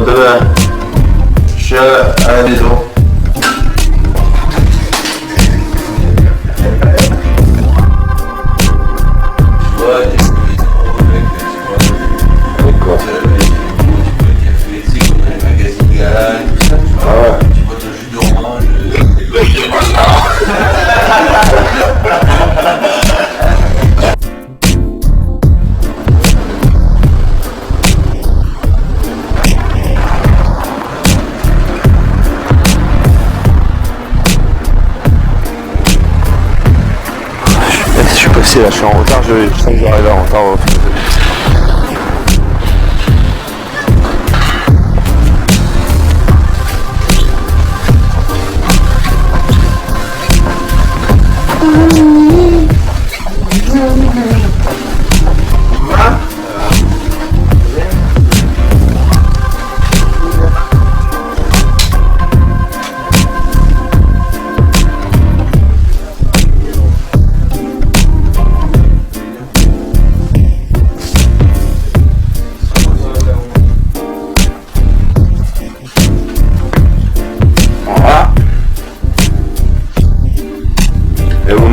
Demain, je suis à la maison. Là, je suis en retard, je sens que j'arrive en retard.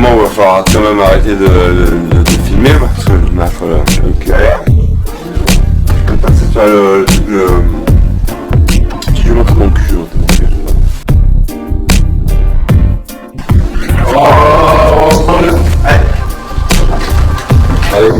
Il va falloir quand même arrêter de filmer parce que ma folle comme ça c'est pas le truc je montre mon cul. Allez.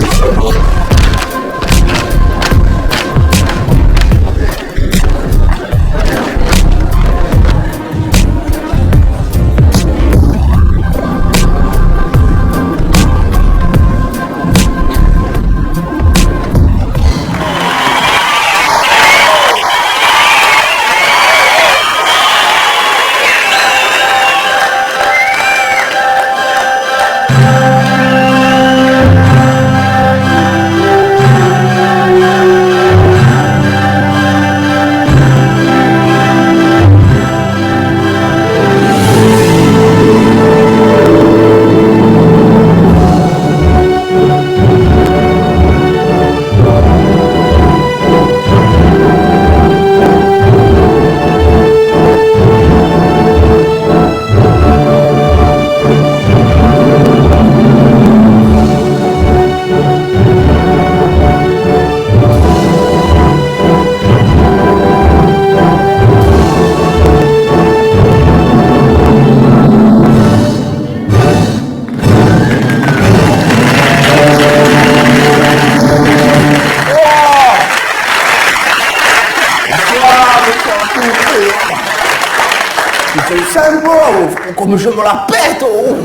Comme je me la pète, oh.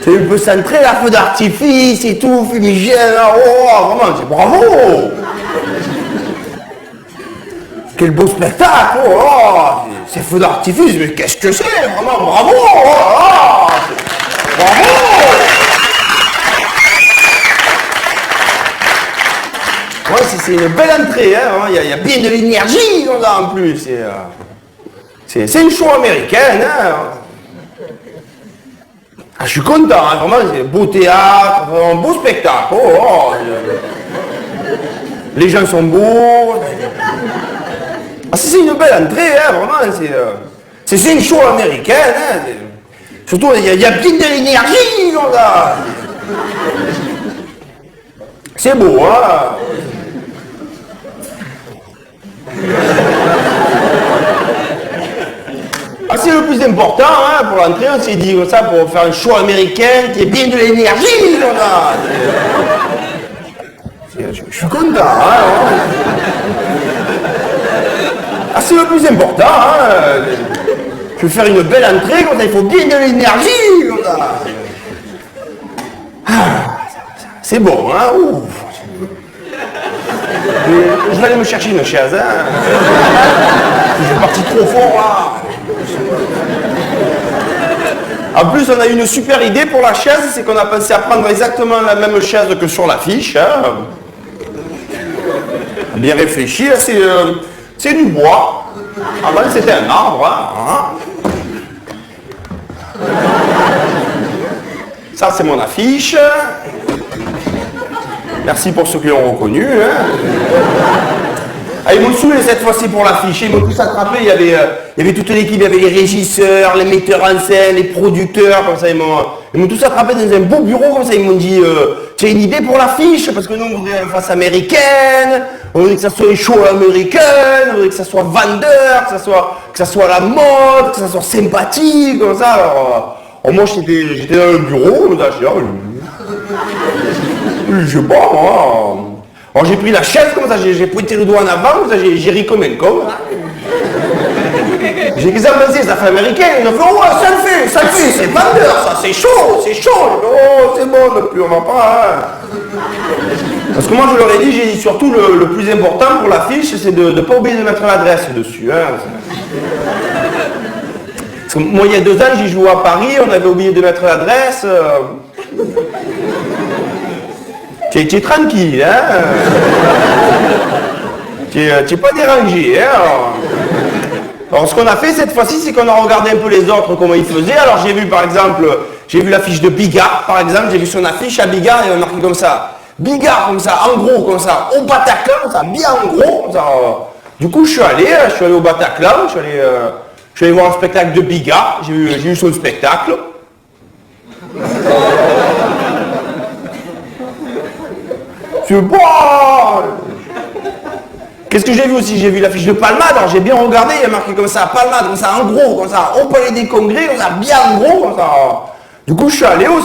C'est un peu centré, la feu d'artifice et tout, fumigène, oh, vraiment, c'est bravo. Quel beau spectacle, oh, ces feux d'artifice, mais qu'est-ce que c'est, vraiment, bravo, oh, bravo. Ouais, c'est une belle entrée, hein, il y a bien de l'énergie là en plus. C'est une show américaine, hein. Ah, je suis content, hein, vraiment, c'est un beau théâtre, un beau spectacle. Oh, les gens sont beaux. Ah, c'est une belle entrée, hein, vraiment, c'est une show américaine, hein. Surtout, il y a bien de l'énergie, là. C'est beau, hein. Ah, c'est le plus important, hein, pour l'entrée, on s'est dit ça pour faire un show américain qui est bien de l'énergie, là. Je suis content, hein. Ah, c'est le plus important, hein. Je veux faire une belle entrée, comme ça, il faut bien de l'énergie, là. Ah, c'est bon, hein. Ouf. Je vais aller me chercher une chaise, hein. Je suis parti trop fort, là. En plus, on a eu une super idée pour la chaise, c'est qu'on a pensé à prendre exactement la même chaise que sur l'affiche. Hein. Bien réfléchi, là, c'est du bois. Avant, c'était un arbre. Hein. Ça, c'est mon affiche. Merci pour ceux qui l'ont reconnu. Hein. Ah, ils m'ont saoulé cette fois-ci pour l'affiche. Ils m'ont tous attrapé. Il y avait toute l'équipe, il y avait les régisseurs, les metteurs en scène, les producteurs, comme ça. Ils m'ont tous attrapé dans un beau bureau, comme ça. Ils m'ont dit, tu as une idée pour l'affiche? Parce que nous, on voudrait une face américaine, on voudrait que ça soit les shows américaines, on voudrait que ça soit vendeur, que ça soit la mode, que ça soit sympathique, comme ça. Alors moi, j'étais dans le bureau, là, je sais pas, moi. Alors j'ai pris la chaise comme ça, j'ai pointé le doigt en avant, comme ça, j'ai ri comme un con. J'ai qu'est-ce que ça pensé, ça fait américain. Ils ont fait, oh ça le fait, c'est vendeur, ça, c'est chaud. J'ai fait, oh c'est bon, depuis on va pas. Hein. Parce que moi je leur ai dit, j'ai dit surtout le plus important pour l'affiche, c'est de ne pas oublier de mettre l'adresse dessus. Hein. Parce que moi il y a 2 ans, j'ai joué à Paris, on avait oublié de mettre l'adresse. Tu es tranquille, hein. Tu n'es pas dérangé, hein. Alors ce qu'on a fait cette fois-ci, c'est qu'on a regardé un peu les autres, comment ils faisaient. Alors j'ai vu par exemple, l'affiche de Bigard, par exemple, j'ai vu son affiche à Bigard et on a marqué comme ça. Bigard, comme ça, en gros, comme ça, au Bataclan, comme ça, bien en gros. Comme ça. Du coup, je suis allé au Bataclan, je suis allé voir un spectacle de Bigard, j'ai vu son spectacle. Qu'est-ce que j'ai vu aussi? J'ai vu l'affiche de Palmade, alors j'ai bien regardé, il y a marqué comme ça, Palmade, comme ça, en gros, comme ça, au Palais des Congrès, comme ça, bien en gros, comme ça. Du coup, je suis allé au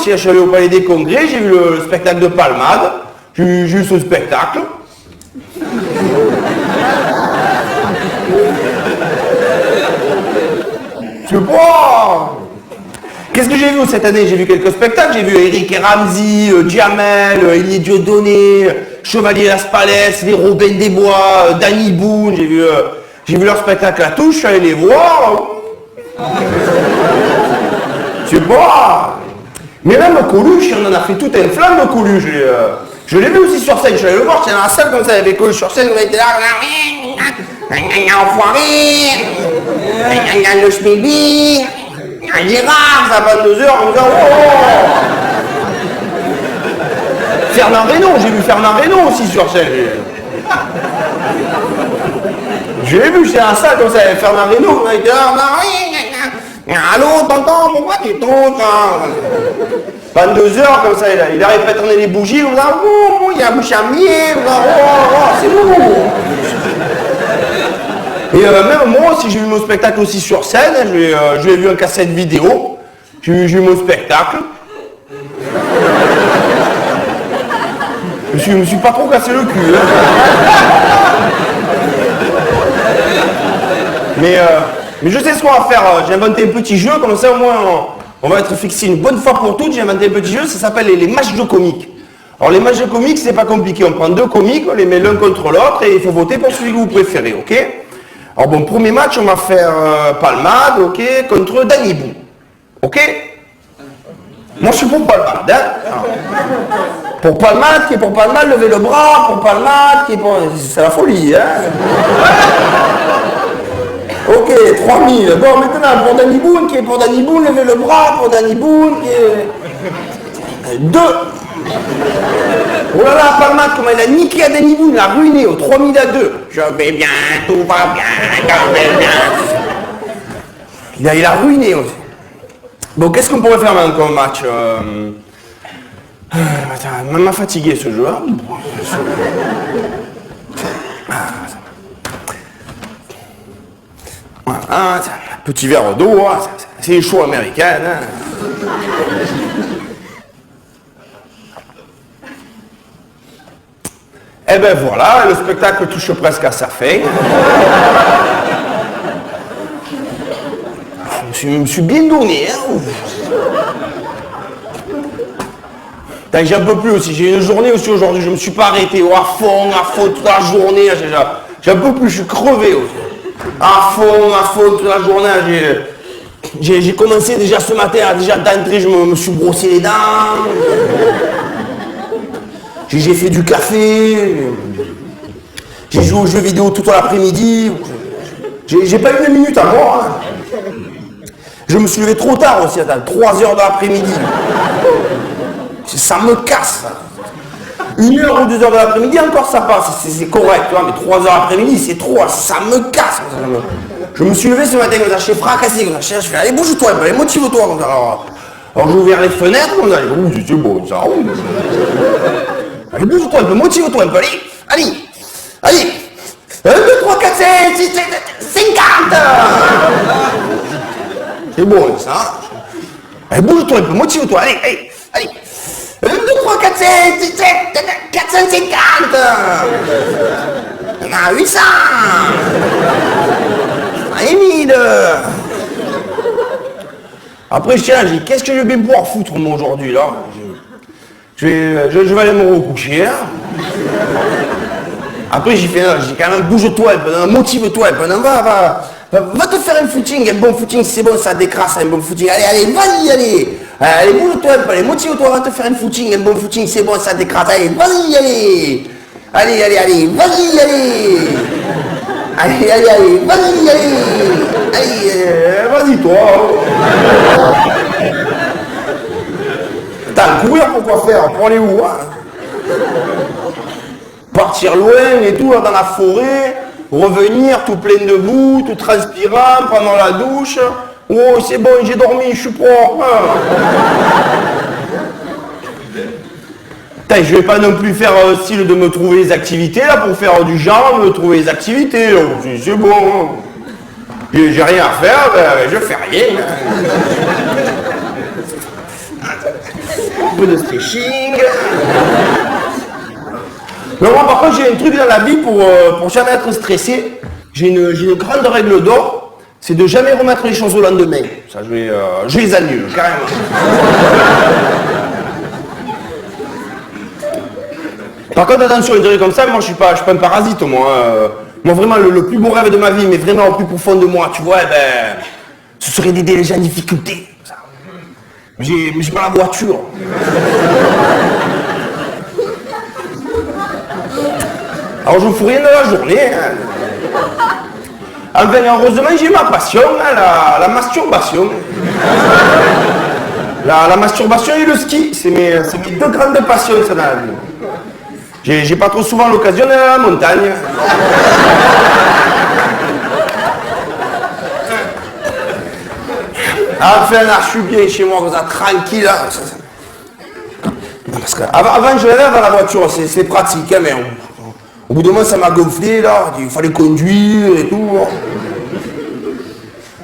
Palais des Congrès, j'ai vu le spectacle de Palmade, j'ai vu ce spectacle. Je sais pas. Qu'est-ce que j'ai vu cette année? J'ai vu quelques spectacles, j'ai vu Eric et Ramsey, Jamel, Elie Dieudonné, Chevalier Las Palais, les Robin des Bois, Danny Boone, j'ai vu leur spectacle à tous, je suis allé les voir. Je sais pas. Mais même Coluche, on en a fait tout un flamme de Coluche. Je l'ai vu aussi sur scène, je suis allé le voir, j'étais dans la salle comme ça, avec Coluche sur scène, on était là, enfoiré, le schmibi. Gérard, ça va 2 heures, on me dit, oh. Fernand Reynaud, j'ai vu Fernand Reynaud aussi sur scène. Je l'ai vu, j'étais dans la salle comme ça, avec Fernand Reynaud, on a été là, allô, tonton, pourquoi tu tournes? 22 heures comme ça, il arrive à tourner les bougies, on me dit, oh, il y a un bouche à miel, oh, c'est beau. Et même moi aussi, j'ai vu mon spectacle aussi sur scène, je l'ai vu en cassette vidéo, j'ai vu mon spectacle. Je me suis pas trop cassé le cul. Hein. Mais je sais ce qu'on va faire, j'ai inventé un petit jeu, comme ça au moins on va être fixé une bonne fois pour toutes, j'ai inventé un petit jeu, ça s'appelle les matchs de comiques. Alors les matchs de comiques, c'est pas compliqué, on prend 2 comiques, on les met l'un contre l'autre et il faut voter pour celui que vous préférez, ok? Alors bon, premier match, on va faire Palmade, ok, contre Danny Boone. Ok? Moi, je suis pour Palmade, hein. Pour Palmade, qui est pour Palmade, levez le bras, pour Palmade, qui est pour... C'est la folie, hein. Ok, 3000. Bon, maintenant, pour Danny Boone, qui est pour Danny Boone, levez le bras, pour Danny Boone, qui est... 2. Oh là là, Palmade, comment il a niqué à Danny Boone, il l'a ruiné au 3000 à 2. Je vais bien, tout va bien, je vais bien. Il a ruiné aussi. Bon, qu'est-ce qu'on pourrait faire maintenant comme match Attends, m'a fatigué ce jeu. Petit verre d'eau, c'est chaud américain. Hein. Eh ben voilà, le spectacle touche presque à sa fin. Je me suis bien donné. Hein. J'en peux plus aussi, j'ai une journée aussi aujourd'hui, je ne me suis pas arrêté à fond toute la journée. J'en peux plus, je suis crevé aussi. À fond toute la journée. J'ai commencé déjà ce matin, déjà d'entrée, je me suis brossé les dents. J'ai fait du café. J'ai joué aux jeux vidéo tout l'après-midi. J'ai pas eu 2 minutes à moi. Hein. Je me suis levé trop tard aussi, à 3 heures de l'après-midi. Ça me casse. 1 heure ou 2 heures de l'après-midi, encore ça passe, c'est correct, tu vois, mais 3 heures l'après-midi, c'est trop, ça me casse. Je me suis levé ce matin, comme ça, je suis fracassé, comme ça, je fais, allez, bouge-toi, allez, motive-toi, comme ça. Alors j'ai ouvert les fenêtres, comme ça, c'est bon, ça roule. Allez, bouge-toi un peu, motive-toi un peu, allez. 1, 2, 3, 4, 5, 6, 7, 50. C'est bon, ça. Allez, bouge-toi un peu, motive-toi, allez. 1, 2, 3, 4, 5, 6, 7, 450. On a 800. Et 1000. Après, je tiens, j'ai dit, qu'est-ce que je vais pouvoir foutre, moi, aujourd'hui, là? Je vais aller me recoucher, hein. Après, j'ai quand même, bouge-toi un peu, motive-toi un peu, va te faire un footing, un bon footing, c'est bon, ça décrasse, un bon footing, allez, vas-y, allez, bouge-toi un peu, allez, motive-toi, va te faire un footing, un bon footing, c'est bon, ça décrasse, allez, vas-y, allez, vas-y, vas-y, toi. T'as le courir pour quoi faire, pour aller où, hein? Partir loin et tout, là, dans la forêt, revenir tout plein de boue, tout transpirant, pendant la douche. Oh, c'est bon, j'ai dormi, je suis propre. Putain, je vais pas non plus faire style de me trouver des activités, là, pour faire du genre, me trouver des activités. Oh, c'est bon. J'ai rien à faire, ben, je fais rien. Un peu de stretching. Mais moi, par contre, j'ai un truc dans la vie pour jamais être stressé. J'ai une grande règle d'or, c'est de jamais remettre les choses au lendemain. Ça, je les annule, carrément. Par contre, attention, une truc comme ça, moi, je suis pas un parasite, moi. Moi, vraiment, le plus beau rêve de ma vie, mais vraiment au plus profond de moi, tu vois, eh ben, ce serait d'aider les gens en difficulté. Mais j'ai pas la voiture. Alors je ne fous rien de la journée. Hein. Enfin, heureusement, j'ai ma passion, hein, la masturbation. La masturbation et le ski, c'est mes 2 grandes passions, ça, dans la vie. J'ai pas trop souvent l'occasion d'aller à la montagne. Enfin, là, je suis bien chez moi, comme ça, tranquille. Là. Parce qu'avant, je l'avais à la voiture, c'est pratique, hein, mais au bout d'un moment, ça m'a gonflé, là, il fallait conduire et tout.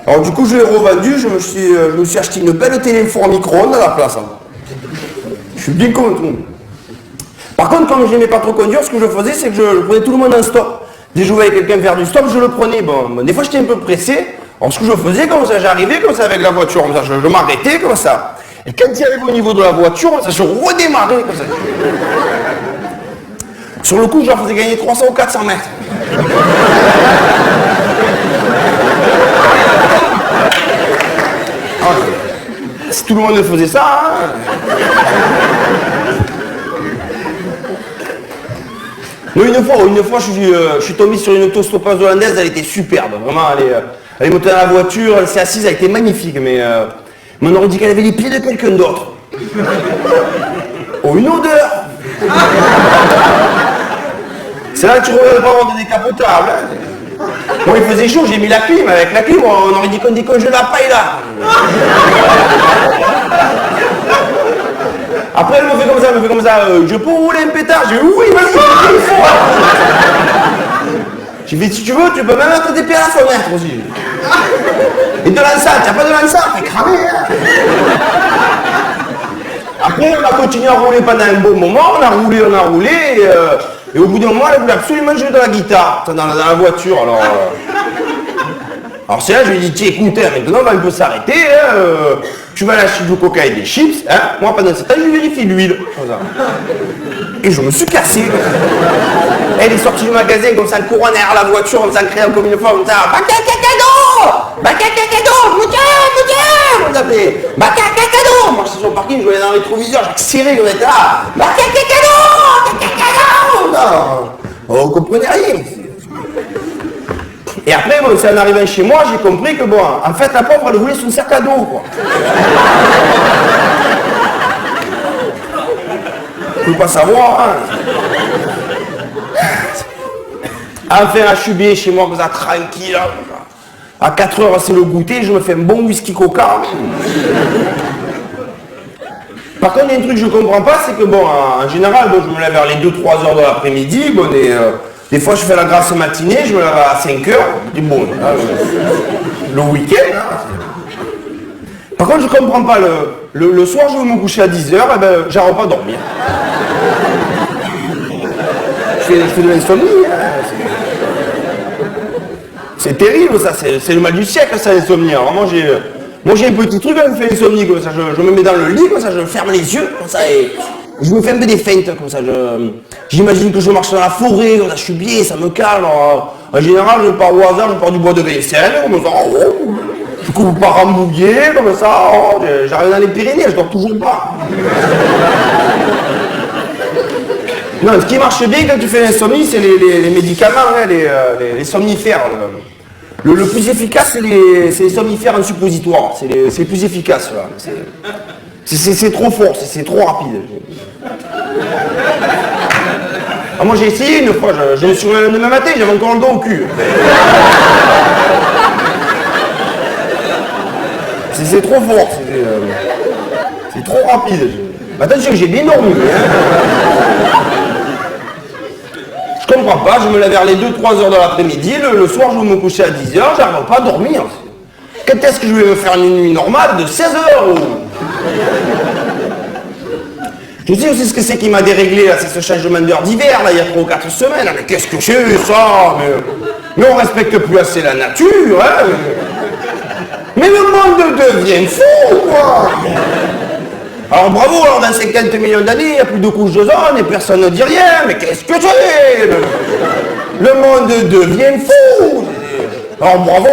Alors du coup, je l'ai revendu, je me suis acheté une belle téléphone micro-ondes à la place. Hein. Je suis bien content. Par contre, comme je n'aimais pas trop conduire, ce que je faisais, c'est que je prenais tout le monde en stop. Dès que je voyais quelqu'un faire du stop, je le prenais. Bon, des fois, j'étais un peu pressé. Alors ce que je faisais, comme ça, j'arrivais comme ça avec la voiture, comme ça, je m'arrêtais comme ça. Et quand il arrivait au niveau de la voiture, ça, je redémarrais comme ça. Sur le coup, je leur faisais gagner 300 ou 400 mètres. Si tout le monde faisait ça, hein. Moi, une fois, je suis tombé sur une autostoppeuse hollandaise, elle était superbe, vraiment, elle est montée dans la voiture, elle s'est assise, elle était magnifique, mais on aurait dit qu'elle avait les pieds de quelqu'un d'autre. Oh, une odeur. C'est là que tu reviens pas avoir des décapotables. Hein. Bon, il faisait chaud, j'ai mis la clim. Avec la clim, on aurait dit qu'on décongèle la paille là. Après, elle me fait comme ça, je peux rouler un pétard. J'ai dit oui, vas-y, j'ai fait si tu veux, tu peux même mettre des pieds à la fenêtre aussi. Et de l'encens, t'as pas de l'encens, t'es cramé. Hein. Après, on a continué à rouler pendant un bon moment, on a roulé, et au bout d'un moment, elle voulait absolument jouer de la guitare dans la voiture. Alors c'est là, je lui ai dit, tiens, écoute, maintenant, on va un peu s'arrêter, hein, tu vas lâcher du coca et des chips, hein. Moi, pendant ce temps, je vérifie l'huile. Et je me suis cassé. Elle est sortie du magasin, comme ça, le courant derrière la voiture, comme ça, criant comme une fois, comme ça, Bacacacado. Moi, je suis sur le parking, je voulais dans le rétroviseur, j'accélérais, comme ça, Bacacacado. Non, vous comprenez rien. Et après, bon, c'est en arrivant chez moi, j'ai compris que, bon, en fait, la pauvre, elle voulait son sac à dos, quoi. Je peux pas savoir, hein. Enfin, je suis bien chez moi, comme ça, tranquille. À 4 heures, c'est le goûter, je me fais un bon whisky coca. Par contre, il y a un truc que je comprends pas, c'est que, bon, en général, bon, je me lève vers les 2-3 heures de l'après-midi, bon, des fois, je fais la grasse matinée, je me lève à 5 heures, je dis, bon, là, le week-end, hein. Par contre, je comprends pas, le soir, je vais me coucher à 10 heures, et ben, j'arrive pas à dormir. Je fais de l'insomnie, hein. C'est terrible, ça, c'est le mal du siècle, ça, l'insomnie. Moi, j'ai un petit truc, quand je fais l'insomnie, comme ça, je me mets dans le lit, comme ça, je ferme les yeux, comme ça, et je me fais un peu des feintes, comme ça, j'imagine que je marche dans la forêt, comme ça, je suis bien, ça me calme. Alors, en général, je pars au hasard, je pars du bois de vaisselle, comme ça, je coupe par Rambouillet, comme ça, j'arrive dans les Pyrénées, je dors toujours pas. Non, ce qui marche bien quand tu fais l'insomnie, c'est les médicaments, hein, les somnifères. Le plus efficace, c'est les somnifères en suppositoire. C'est les plus efficaces. Là. C'est trop fort, c'est trop rapide. Alors moi j'ai essayé une fois, je me suis réveillé le lendemain matin, j'avais encore le dos au cul. C'est trop fort, c'est trop rapide. Mais attention, j'ai bien dormi. Je comprends pas, je me lève vers les 2-3 heures de l'après-midi, le soir je vais me coucher à 10 heures, j'arrive pas à dormir. Quand est-ce que je vais me faire une nuit normale de 16 heures? Je sais aussi ce que c'est qui m'a déréglé, là, c'est ce changement d'heure d'hiver, là, il y a 3 ou 4 semaines. Mais qu'est-ce que c'est ça? Mais on respecte plus assez la nature, hein? Mais le monde devient fou, quoi! Alors bravo, alors dans 50 millions d'années, il n'y a plus de couches d'ozone et personne ne dit rien, mais qu'est-ce que c'est? Le monde devient fou! Alors bravo,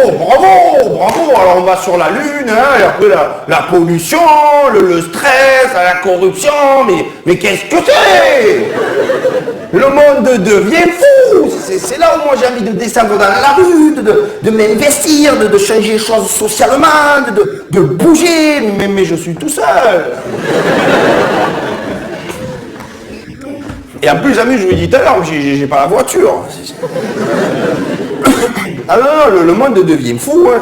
alors on va sur la Lune, hein, et après la pollution, le stress, la corruption, mais qu'est-ce que c'est? Le monde devient fou! C'est là où moi j'ai envie de descendre dans la rue, de m'investir, de changer les choses socialement, de bouger, mais je suis tout seul. Et en plus, jamais je me dis tout à l'heure, j'ai pas la voiture. Ah non, le monde devient fou. Hein.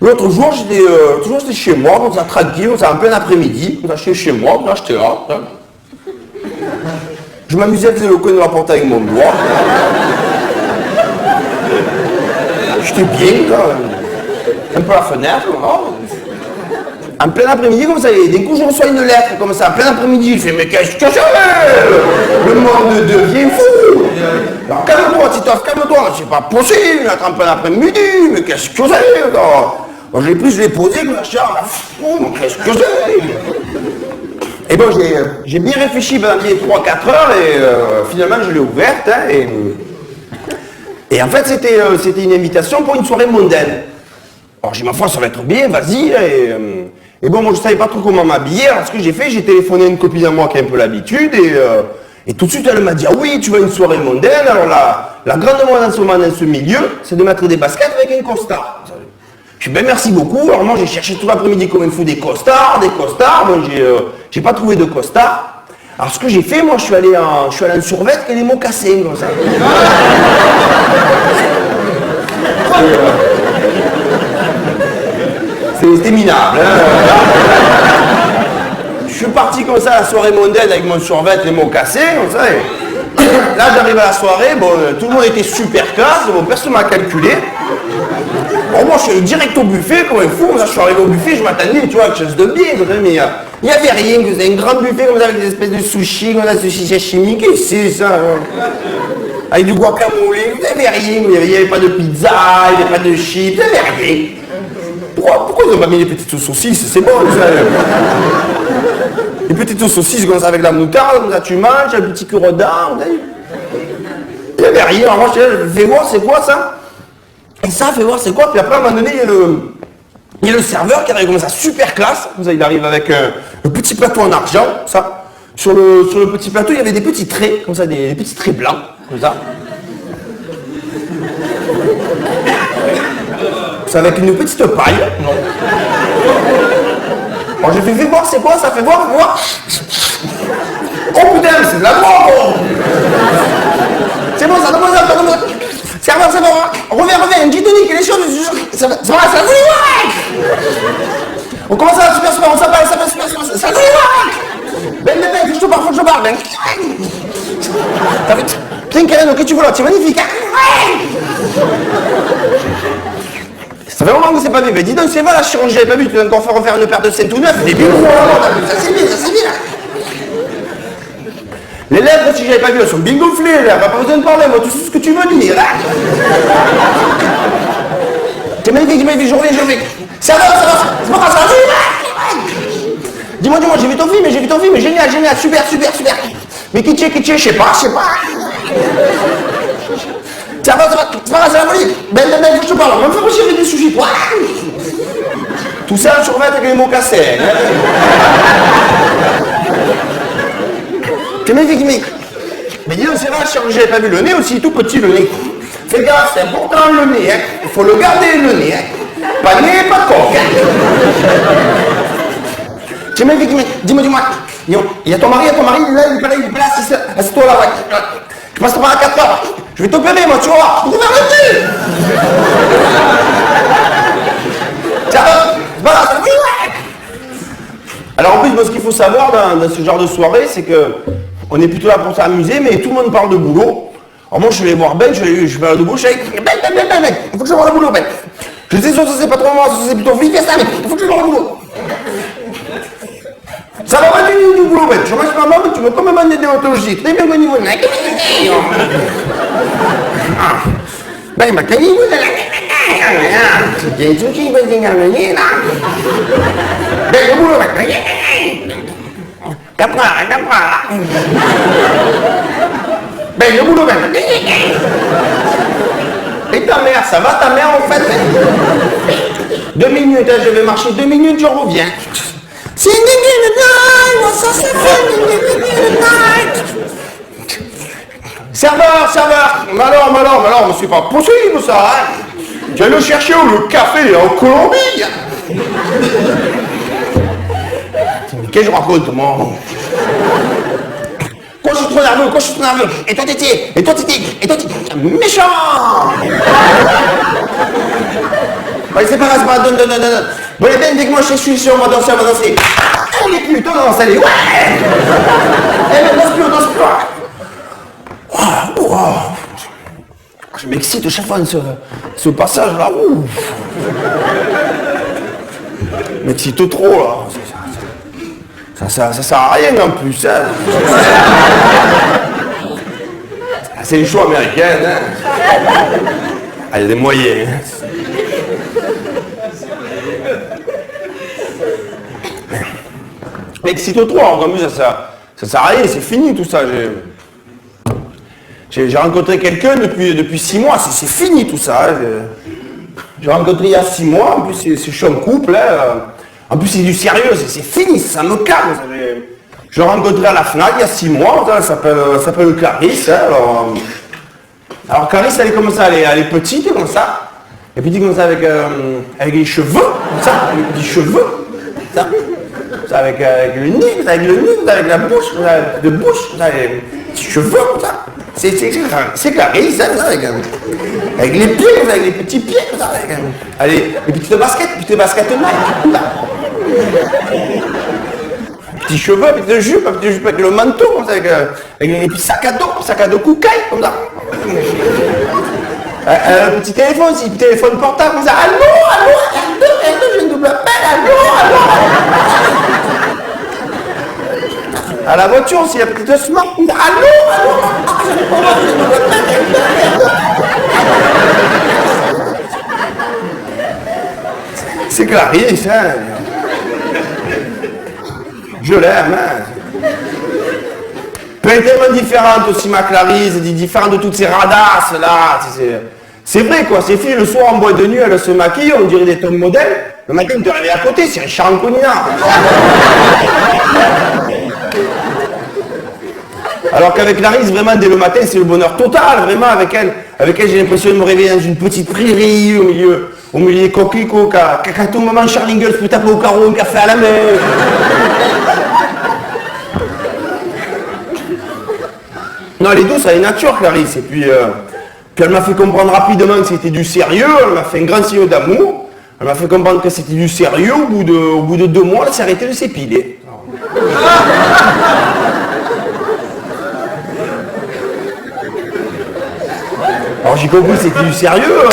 L'autre jour, j'étais chez moi, comme ça, tranquille, comme ça, en plein après-midi, comme ça, j'étais chez moi, comme ça, j'étais là. Je m'amusais à faire le coin de la porte avec mon doigt. J'étais bien, là. Un peu à la fenêtre, là. En plein après-midi, comme ça, d'un coup, je reçois une lettre, comme ça, en plein après-midi, je fais, mais qu'est-ce que c'est? Le monde devient fou! Alors, calme-toi, Titoff, calme-toi, c'est pas possible, être en plein après-midi, mais qu'est-ce que c'est? Alors, je l'ai pris, je l'ai posé, comme ça, qu'est-ce que c'est? Et bon, j'ai bien réfléchi pendant les 3-4 heures, et finalement, je l'ai ouverte, hein, et en fait, c'était une invitation pour une soirée mondaine. Alors, j'ai dit, ma foi, ça va être bien, vas-y, et bon, moi, je savais pas trop comment m'habiller, alors ce que j'ai fait, j'ai téléphoné à une copine à moi qui a un peu l'habitude, et tout de suite, elle m'a dit, ah oui, tu vas à une soirée mondaine, alors la grande mode en ce moment dans ce milieu, c'est de mettre des baskets avec un costard. Je dis, ben merci beaucoup, alors moi, j'ai cherché tout l'après-midi comme il faut des costards, bon, j'ai pas trouvé de costard. Alors, ce que j'ai fait, moi, je suis allé en survêt et les mocassins, comme ça. C'était minable, hein. Je suis parti comme ça à la soirée mondaine avec mon survêt, les mocassins, comme ça. Et là, j'arrive à la soirée, bon, tout le monde était super classe, bon, personne m'a calculé. Bon, moi, je suis allé direct au buffet, comme un fou, comme ça, je suis arrivé au buffet, je m'attendais, tu vois, quelque chose de bien, mais il n'y avait rien, c'était un grand buffet, comme ça, avec des espèces de sushis, comme ça, sushis sashimi, qu'est-ce que c'est ça, hein? Avec du guacamole, il n'y avait rien, il n'y avait pas de pizza, il n'y avait pas de chips, il n'y avait rien. Pourquoi ils n'ont pas mis les petites saucisses? C'est bon, ça. Les petites saucisses comme ça avec la moutarde, comme ça tu manges, un petit cure-dent. Il n'y avait rien. Alors moi je fais voir c'est quoi ça? Et ça, fais voir c'est quoi? Puis après à un moment donné, il y a le serveur qui arrive comme ça, super classe. Comme ça, il arrive avec un petit plateau en argent, ça. Sur le petit plateau, il y avait des petits traits, comme ça, des petits traits blancs, comme ça. C'est avec une petite paille. Bon, j'ai fait voir, c'est quoi ça? Fait voir, voir. Oh putain, c'est de la drogue! C'est bon, ça donne ça, ça donne ça. C'est bon, reviens, une petite tonique, les choses, ça va, ça va, on commence à la super sport, on s'appelle, ça va, ça va, ben, faut que je te parle, ben. Putain, Karen, qu'est-ce que tu veux là? C'est magnifique, hein? Ça fait longtemps que c'est pas vu, mais dis donc, c'est pas la chirurgie, j'avais pas vu, tu vas encore faire refaire une paire de seins tout neuf, des bingo, ça c'est bien, Les lèvres, si j'avais pas vu, elles sont bien gonflées, là, pas besoin de parler, moi, tu sais ce que tu veux dire, là. C'est magnifique, je reviens. Ça va, c'est pas grave, ça va. Dis-moi, j'ai vu ton film, génial, super. Mais qui tu es, je sais pas. Ça va, c'est pas grave, ça va, ben, faut que je te parle, on va me faire aussi avec des sushis, toi. Tout ça, je survêt avec les mots cassés, hein. C'est magnifique, mec. Mais dis donc, c'est vrai, j'avais pas vu le nez aussi, tout petit le nez. Fais gaffe, c'est important le nez, hein. Il faut le garder le nez, hein. Pas de nez, pas de coque, hein. C'est magnifique, mec. Dis-moi. Il y a ton mari, il est là, assieds-toi là, ouais. Je passe par à 4 heures. Je vais t'opérer, moi, tu vas voir. Ouvre le cul. Ça va, c'est pas grave, ça va, ouais. Alors en plus, moi, ce qu'il faut savoir dans ce genre de soirée, c'est que on est plutôt là pour s'amuser, mais tout le monde parle de boulot. Alors moi, je vais voir Ben, je vais faire le boulot, je fais Ben, il faut que je vois le boulot, Ben. Je sais, ça c'est pas trop moi, ça c'est plutôt flic, ça, mais il faut que je vois le boulot. Ça va pas du boulot, Ben. Je mange ma maman, tu veux comme un de déontologie. Très bien au niveau de la... Ben, il m'a dit, il y a un truc qui va se gagner, là. Ben, le boulot, Ben. 4 heures. Ben, le boulot, Ben. Et ta mère, ça va ta mère en fait? 2 minutes, je vais marcher 2 minutes, je reviens. C'est une night, ça c'est Serveur, mais alors, mais c'est pas possible ça, hein. Tu vas le chercher où le café en Colombie. Mais qu'est-ce que je raconte, moi? Quand je suis trop nerveux, et toi t'étais méchant. Allez, c'est pas grave, donne. Bon, les bennes, dès que moi je suis sûr, on va danser. Allez, putain, on danse, allez, ouais. Eh, on danse plus. Wow. Je m'excite chaque fois ce passage là. Ouf. Je m'excite trop là. Ça sert à rien en plus. Hein. C'est les shows américains. Hein. Ah, il y a des moyens. M'excite trop, en plus ça sert à rien, c'est fini tout ça. J'ai rencontré quelqu'un depuis 6 mois, c'est fini tout ça. J'ai rencontré il y a 6 mois, en plus je suis en couple, hein. En plus c'est du sérieux, c'est fini, ça me calme. Je l'ai rencontré à la FNAC il y a 6 mois, elle s'appelle Clarisse. Hein, alors Clarisse elle est comme ça, elle est petite comme ça, et puis comme ça avec les cheveux, comme ça, avec les petits cheveux, ça. Avec le nez, avec la bouche, de bouche, avec les petits cheveux, comme ça. C'est Clarisse, hein, avec les pieds, avec les petits pieds, avec les petites baskets Nike. Petits cheveux, petite jupe avec le manteau, comme ça, avec les petits sacs à dos Koukaï, comme ça. Un petit téléphone, c'est un téléphone portable, comme ça. Allô, j'ai une double appel, allô. À la voiture, s'il y a petite smart, allô. C'est Clarisse, hein. Je l'aime, hein. Elle est tellement différente aussi, ma Clarisse, différente de toutes ces radasses là. C'est vrai quoi, ces filles le soir en boîte de nuit, elles se maquillent, on dirait des top modèles. Le matin, tu te réveilles à côté, c'est un charanconina. Alors qu'avec Clarisse, vraiment, dès le matin, c'est le bonheur total, vraiment, avec elle j'ai l'impression de me réveiller dans une petite prairie, au milieu des coquelicots, quand ton maman Charlingles peut taper au carreau un café à la main. Non, elle est douce, elle est nature, Clarisse. Et puis elle m'a fait comprendre rapidement que c'était du sérieux, elle m'a fait un grand signe d'amour. Elle m'a fait comprendre que c'était du sérieux, au bout de 2 mois, elle s'est arrêtée de s'épiler. Alors j'ai compris que c'était du sérieux.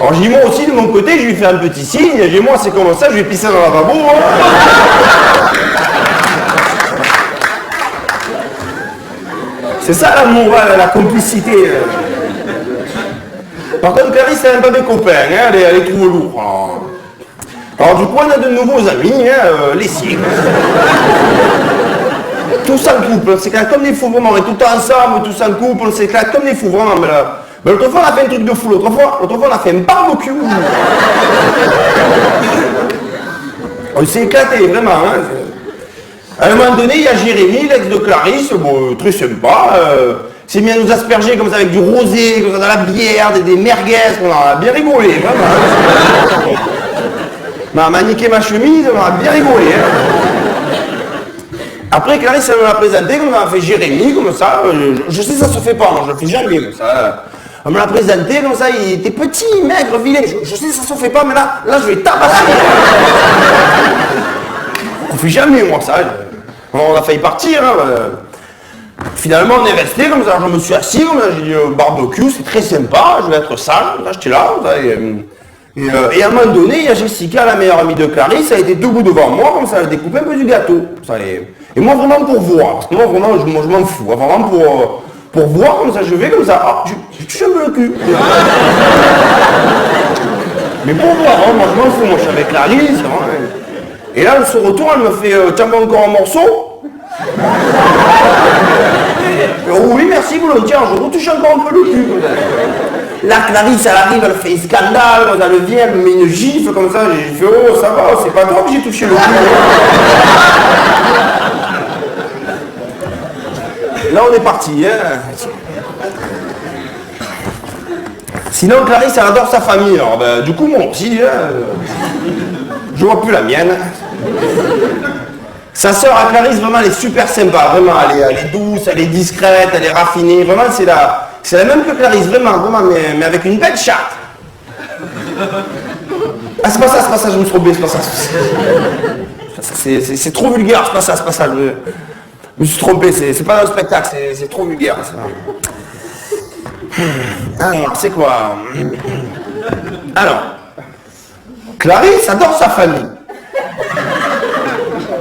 Alors j'ai dit moi aussi de mon côté, je lui fais un petit signe, j'ai dit moi c'est comme ça, je vais pisser dans le lavabo. C'est ça l'amour, la complicité. Par contre Clarisse elle n'a pas de copains, hein, elle trouve lourd. Alors du coup on a de nouveaux amis, les siens. Tous en couple, on s'éclate comme des fous vraiment, on est tout le temps ensemble, tous en couple, on s'éclate comme des fous vraiment. Mais l'autre fois on a fait un truc de fou, l'autre fois on a fait un barbecue. On s'est éclaté vraiment. Hein. À un moment donné, il y a Jérémy, l'ex de Clarisse, bon, très sympa, s'est mis à nous asperger comme ça avec du rosé, comme ça dans la bière, des merguez, on a bien rigolé, vraiment. M'a niqué ma chemise, on a bien rigolé. Hein. Après, Clarisse, elle me l'a présenté, comme on a fait Jérémy, comme ça, je sais ça se fait pas, moi je le fais jamais, comme ça. On me l'a présenté, comme ça, il était petit, maigre, vilain, je sais ça se fait pas, mais là je vais tabasser. On fait jamais, moi, ça. On a failli partir. Hein. Finalement, on est resté comme ça. Je me suis assis, comme ça. J'ai dit barbecue, c'est très sympa. Je vais être sage. Là, j'étais là. Et à un moment donné, il y a Jessica, la meilleure amie de Clarisse, elle était debout devant moi, comme ça, elle découpait un peu du gâteau. Ça, et moi, vraiment pour voir. Parce que moi, vraiment, je m'en fous. Vraiment pour voir, comme ça, je vais comme ça. Ah, je touche un peu le cul. Mais pour voir, hein, moi, je m'en fous. Moi, je suis avec Clarisse. Hein. Et là, elle se retourne, elle me fait tiens pas encore un morceau. Oui, merci, volontiers, je retouche encore un peu le cul. Là, Clarisse, elle arrive, elle fait un scandale, quand elle vient, elle me met une gifle comme ça, j'ai fait oh, ça va, c'est pas trop que j'ai touché le cul. Là, on est parti. Hein. Sinon, Clarisse, elle adore sa famille. Alors, ben, du coup, moi aussi, je vois plus la mienne. Sa sœur à Clarisse, vraiment, elle est super sympa, vraiment, elle est douce, elle est discrète, elle est raffinée, vraiment, c'est la même que Clarisse, vraiment, mais avec une belle chatte. Ah, c'est pas ça, je me suis trompé, c'est pas ça. C'est trop vulgaire, c'est pas ça, je me suis trompé, c'est pas dans le spectacle, c'est trop vulgaire, ça. Alors, c'est quoi? Alors, Clarisse adore sa famille.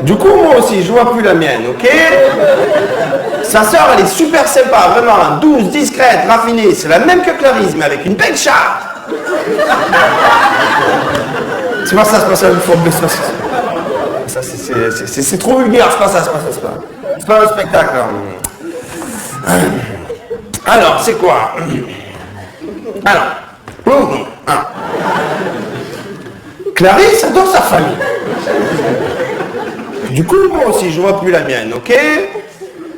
Du coup, moi aussi, je vois plus la mienne, ok? Sa sœur, elle est super sympa, vraiment, douce, discrète, raffinée. C'est la même que Clarisse, mais avec une belle chatte. C'est pas ça, c'est trop vulgaire, c'est pas ça. C'est pas un spectacle. Alors, c'est quoi? Alors, Clarisse adore sa famille. Du coup, moi aussi, je vois plus la mienne, ok?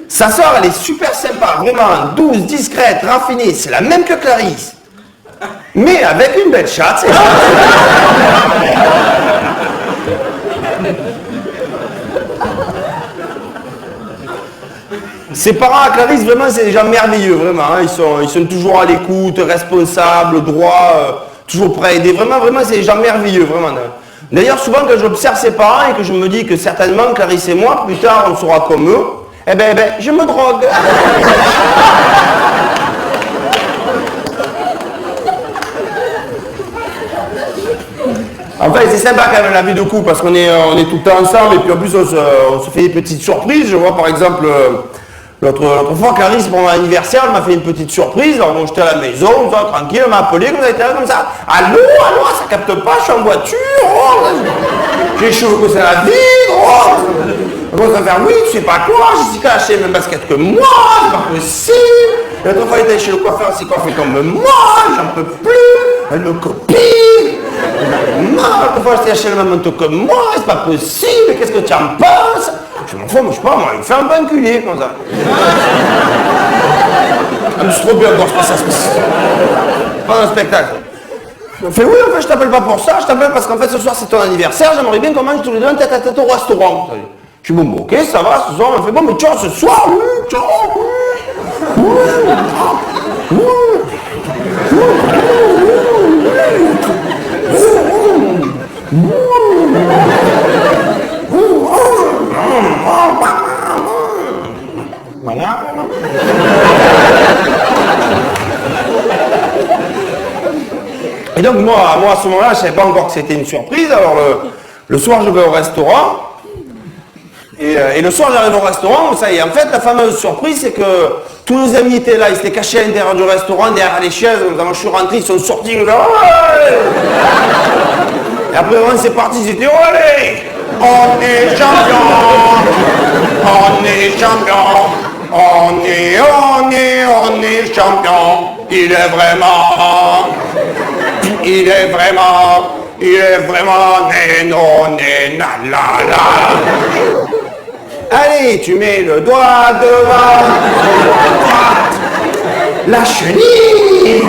Sa sœur, elle est super sympa, vraiment douce, discrète, raffinée. C'est la même que Clarisse. Mais avec une belle chatte, c'est ça. Ses parents à Clarisse, vraiment, c'est des gens merveilleux, vraiment. Hein. Ils sont toujours à l'écoute, responsables, droits, toujours prêts à aider. Vraiment, c'est des gens merveilleux, vraiment. D'ailleurs, souvent, quand j'observe ses parents et que je me dis que certainement, Clarisse et moi, plus tard, on sera comme eux, eh ben, je me drogue. En fait, c'est sympa quand même la vie de couple parce qu'on est tout le temps ensemble et puis en plus, on se fait des petites surprises. Je vois, par exemple, l'autre fois, Clarisse, pour mon anniversaire, elle m'a fait une petite surprise. Alors, bon, j'étais à la maison, tranquille, elle m'a appelé, comme ça, était là, comme ça. Allô, ça capte pas, je suis en voiture. Oh, j'ai les cheveux que c'est la vie. Oh. Elle va faire, oui, tu sais pas quoi, Jessica a acheté le même basket que moi, c'est pas possible. L'autre fois, elle était chez le coiffeur, elle s'est coiffée comme moi, j'en peux plus. Elle me copie. L'autre fois, j'étais acheté le même manteau que moi, c'est pas possible, qu'est-ce que tu en penses? Je m'en fous, moi, je sais pas, moi, il me fait un peu enculer, comme ça. Je suis trop bien encore, c'est pas ça. Pas un spectacle. On fait oui, en fait, je t'appelle pas pour ça, je t'appelle parce qu'en fait, ce soir, c'est ton anniversaire, j'aimerais bien qu'on mange tous les deux un tête-à-tête au restaurant. Je suis bon, ok, ça va, ce soir, on fait bon, mais tiens, ce soir, oui, tiens, oui. Voilà. Et donc moi à ce moment-là, je ne savais pas encore que c'était une surprise. Alors le soir, je vais au restaurant. Et le soir, j'arrive au restaurant, ça y est. En fait, la fameuse surprise, c'est que tous nos amis étaient là, ils s'étaient cachés à l'intérieur du restaurant, derrière les chaises. Quand je suis rentré, ils sont sortis. Là, ouais. Et après, vraiment, c'est parti, ils étaient, allez, on est champion, on est champion, on est champion. Il est vraiment, né, non, né, na, la, la. Allez, tu mets le doigt devant, la chenille.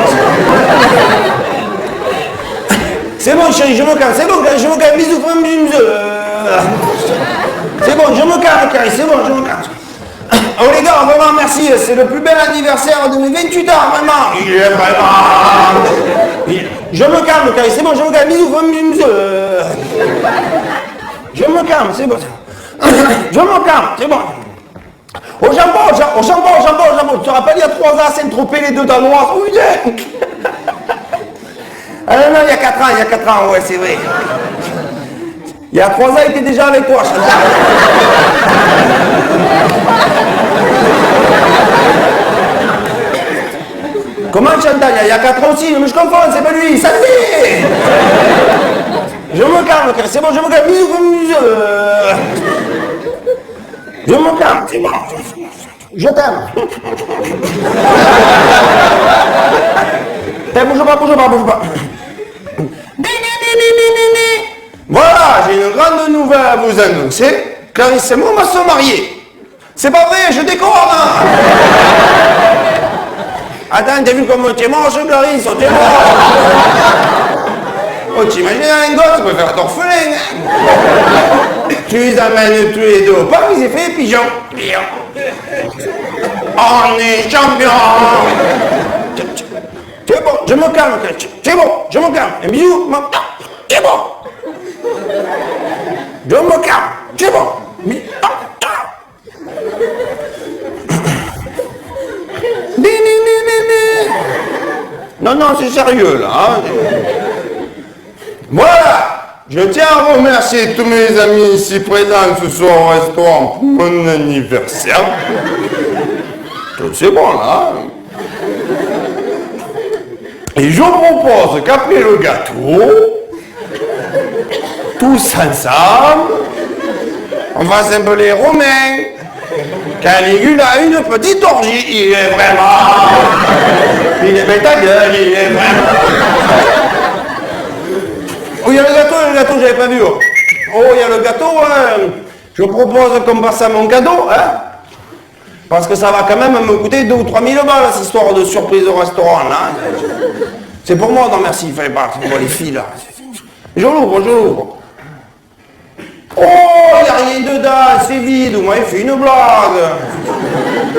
C'est bon, chérie, je me calme, c'est bon, je me calme, bisous, c'est bon, je me calme, Carrie, c'est bon, je me calme. Oh les gars, vraiment merci, c'est le plus bel anniversaire de mes 28 ans, vraiment. Il est vraiment... Je me calme, Carrie, c'est bon, je me calme, bisous, je me calme, c'est bon. Je me calme, c'est bon. Au jambon, tu te rappelles, il y a 3 ans, à Saint-Tropez, les deux Danois. Oh putain. Ah non, il y a 4 ans, ouais, c'est vrai. Il y a 3 ans, il était déjà avec toi, Chantal. Comment Chantal? Il y a 4 ans aussi, mais je confonds, c'est pas lui, ça fait. Je me calme, c'est bon, je me calme. Je me calme, c'est bon. Je t'aime. Bouge pas. Voilà, j'ai une grande nouvelle à vous annoncer. Clarisse et moi, on va se marier. C'est pas vrai, je déconne. Attends, t'as vu comment t'es moche, Clarisse? T'es moche. Oh, t'imagines un gosse, tu peux faire d'orphelin. Tu les amènes tous les deux au parc, ils ont fait les pigeons. On est champion. C'est bon, je me calme, c'est bon, je me calme. Un bisou, c'est bon. Je me calme, c'est bon. Non, c'est sérieux là. Hein. Voilà, je tiens à remercier tous mes amis ici présents ce soir au restaurant pour mon anniversaire. C'est bon là. Et je propose qu'après le gâteau, tous ensemble, on fasse un peu les Romains. Caligula a une petite orgie, il est vraiment... Il est ta gueule, il est vraiment... Oh, il y a le gâteau, j'avais pas vu. Oh, il y a le gâteau, je propose qu'on passe à mon cadeau, hein. Parce que ça va quand même me coûter 2 ou 3 000 balles, cette histoire de surprise au restaurant, là. C'est pour moi, non merci, il fallait pas, c'est pour les filles, là. Je l'ouvre. Oh, il n'y a rien dedans, c'est vide, vous m'avez fait une blague.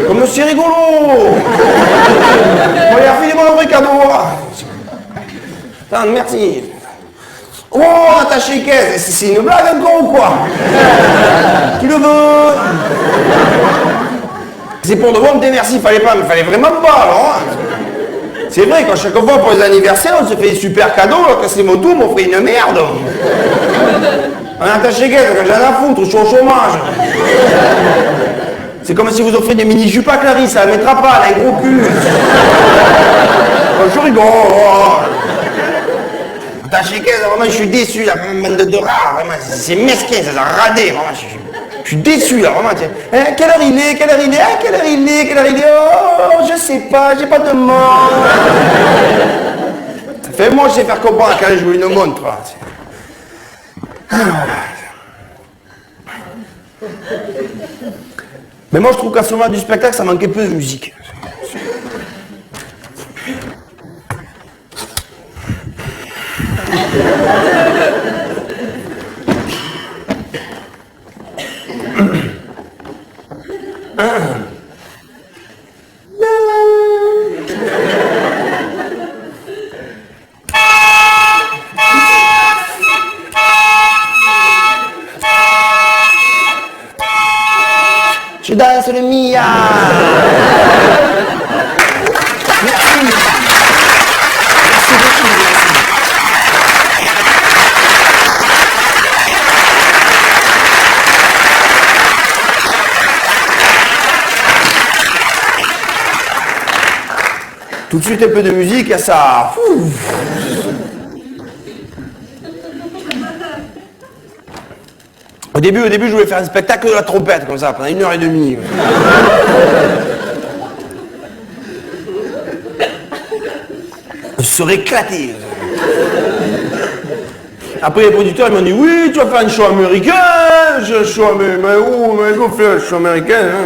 Comme c'est rigolo. Bon, il a fait mon vrai cadeau. Attends, merci. Oh, attaché caisse, c'est une blague encore ou quoi? Qui le veut? C'est pour de bon, merci, il fallait vraiment pas, alors. C'est vrai, quand chaque fois pour les anniversaires, on se fait des super cadeaux, alors que c'est mon tour, on fait une merde. On est attaché caisse, quand j'en ai à foutre, je suis au chômage. C'est comme si vous offriez des mini-jupes à Clarisse, ça la mettra pas, elle a un gros cul. Je rigole. Attaché caisse, vraiment, je suis déçu, là, bande de rats, vraiment, c'est mesquin, ça a radé, vraiment, je suis déçu, là, vraiment, tiens. Hein, quelle heure il est? Oh, je sais pas, j'ai pas de montre. Fais-moi, je sais faire comprendre quand je joue une montre. Mais moi, je trouve qu'à ce moment du spectacle, ça manquait peu de musique. Je danse le Mia. Merci. Merci beaucoup. Tout de suite un peu de musique, à ça. Au début, je voulais faire un spectacle de la trompette, comme ça, pendant 1h30. Je serais éclaté. Après, les producteurs ils m'ont dit, oui, tu vas faire un show américain. Mais où faire un show américain hein.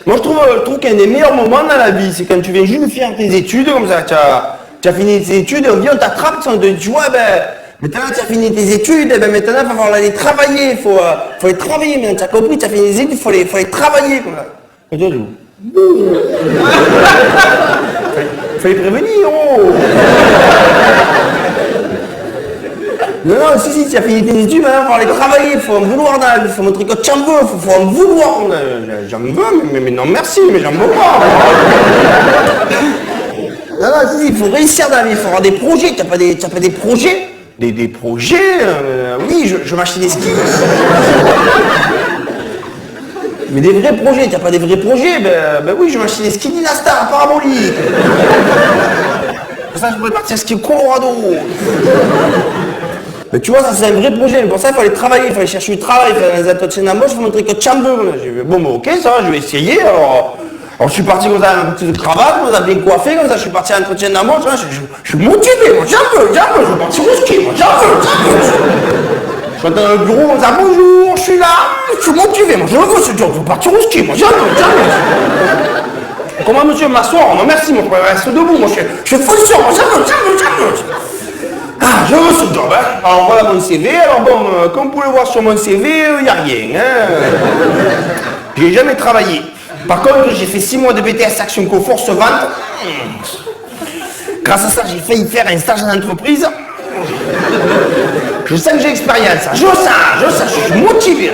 Moi, je trouve qu'un des meilleurs moments dans la vie, c'est quand tu viens juste de finir tes études, comme ça, tu as fini tes études, et on vient, on t'attrape, tu vois, maintenant tu as fini tes études, et maintenant il va falloir aller travailler, il faut aller travailler, maintenant tu as compris, tu as fini tes études, il faut aller travailler, comme ça. Et toi, fallait prévenir, oh. Non, si, tu as fini tes études, maintenant, il faut aller travailler, il faut en vouloir dans la vie, il faut montrer que tu en veux, il faut en vouloir. J'en veux, mais non merci, mais j'en veux pas. Non, si, il faut réussir dans la vie, il faut avoir des projets, tu n'as pas des projets des projets, oui, je m'achète des skis. Mais des vrais projets, tu n'as pas des vrais projets, ben oui, je m'achète des skis Dynastar, parabolique. Pour ça, je pourrais partir ski au Colorado. Mais tu vois, ça c'est un vrai projet, mais pour ça il faut aller travailler, il faut aller chercher du travail, il faut aller dans les entretiens d'embauche, il faut montrer que tu en veux. J'ai dit, bon, ok, ça va, je vais essayer. Alors je suis parti comme ça, un petit cravate, comme ça, bien coiffé, comme ça, je suis parti à l'entretien d'embauche, je suis motivé, moi, j'en veux, je veux partir au ski, moi, j'en veux. Je suis dans le bureau, comme ça, bonjour, je suis là, je suis motivé, moi, je veux ce job, je veux partir au ski, moi, j'en veux. Comment monsieur m'asseoir? Non, merci, moi, je reste debout, moi, je suis fonceur, moi, j'en veux. Ah, je veux ce job, hein. Alors voilà mon CV, alors bon, comme vous pouvez voir sur mon CV, il n'y a rien, hein. J'ai jamais travaillé. Par contre, j'ai fait 6 mois de BTS Action Co Force Vente. Grâce à ça, j'ai failli faire un stage en entreprise. Je sens que j'ai expérience, je sens, je suis motivé.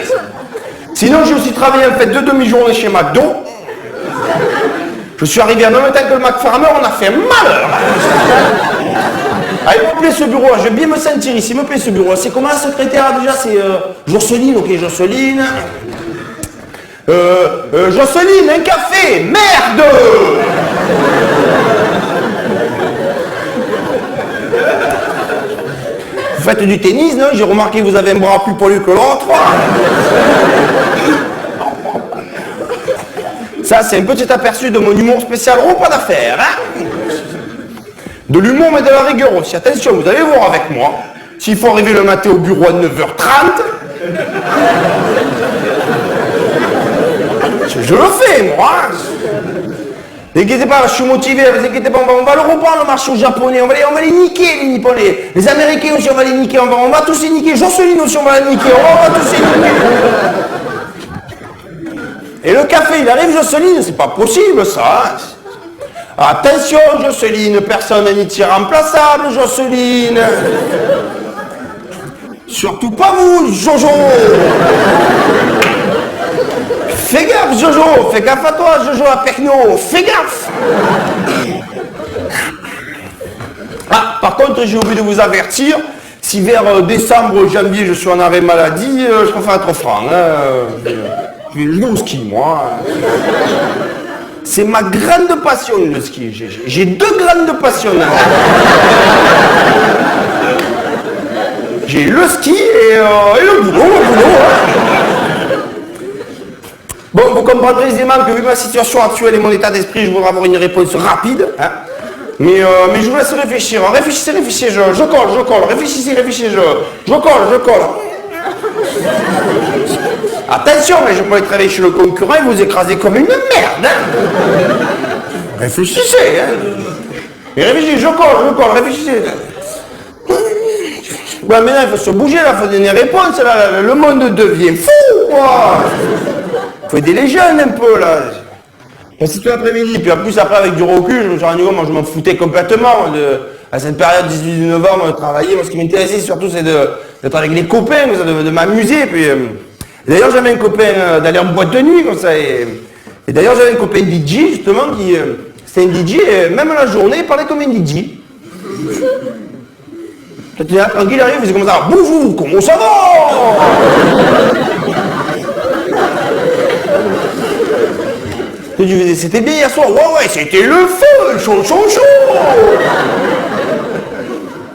Sinon, j'ai aussi travaillé en fait 2 demi-journées chez McDo. Je suis arrivé en même temps que le McFarmer, on a fait un malheur. Ah, il me plaît ce bureau, je vais bien me sentir ici, il me plaît ce bureau. C'est comment la secrétaire déjà? C'est Jocelyne, ok, Jocelyne. Jocelyne, un café, merde! Vous faites du tennis, non? J'ai remarqué que vous avez un bras plus poilu que l'autre. Ça, c'est un petit aperçu de mon humour spécial repas d'affaires, hein? De l'humour mais de la rigueur aussi. Attention, vous allez voir avec moi. S'il faut arriver le matin au bureau à 9h30, je le fais, moi. N'inquiétez pas, je suis motivé, ne vous inquiétez pas, on va le reprendre le marché aux Japonais, on va les niquer, les Nipponais. Les Américains aussi, on va les niquer, on va tous les niquer. Jocelyne aussi, on va la niquer, on va tous les niquer. Et le café, il arrive, Jocelyne, c'est pas possible, ça. Attention, Jocelyne, personne n'est irremplaçable, Jocelyne. Surtout pas vous, Jojo. Fais gaffe, Jojo, fais gaffe à toi, Jojo à Pecno, fais gaffe. Ah, par contre, j'ai oublié de vous avertir, si vers décembre, janvier, je suis en arrêt maladie, je préfère être franc. Hein. je vais au ski, moi. C'est ma grande passion, le ski. J'ai deux grandes passions. J'ai le ski et le boulot. Bon, vous comprendrez aisément que vu ma situation actuelle et mon état d'esprit, je voudrais avoir une réponse rapide. Hein. Mais je vous laisse réfléchir. Réfléchissez, je colle. Réfléchissez, je colle. Attention, mais je peux aller travailler chez le concurrent et vous écraser comme une merde. Hein. Réfléchissez. Hein. Et réfléchissez, je colle, réfléchissez. Bon, maintenant, il faut se bouger, là, il faut donner des réponses, là, le monde devient fou, quoi. Il faut aider les jeunes un peu, là. Passé tout l'après-midi, puis en plus, après, avec du recul, je me suis rendu compte, moi, je m'en foutais complètement à cette période 18 novembre, de travailler. Moi, ce qui m'intéressait surtout, c'est d'être avec les copains, de m'amuser. Puis, d'ailleurs, j'avais un copain d'aller en boîte de nuit, comme ça. Et d'ailleurs, j'avais un copain DJ, justement, qui... c'était un DJ, et même la journée, il parlait comme un DJ. Quand il arrive, il faisait comme ça, bonjour, comment ça va? C'était bien hier soir, ouais, c'était le feu, chaud.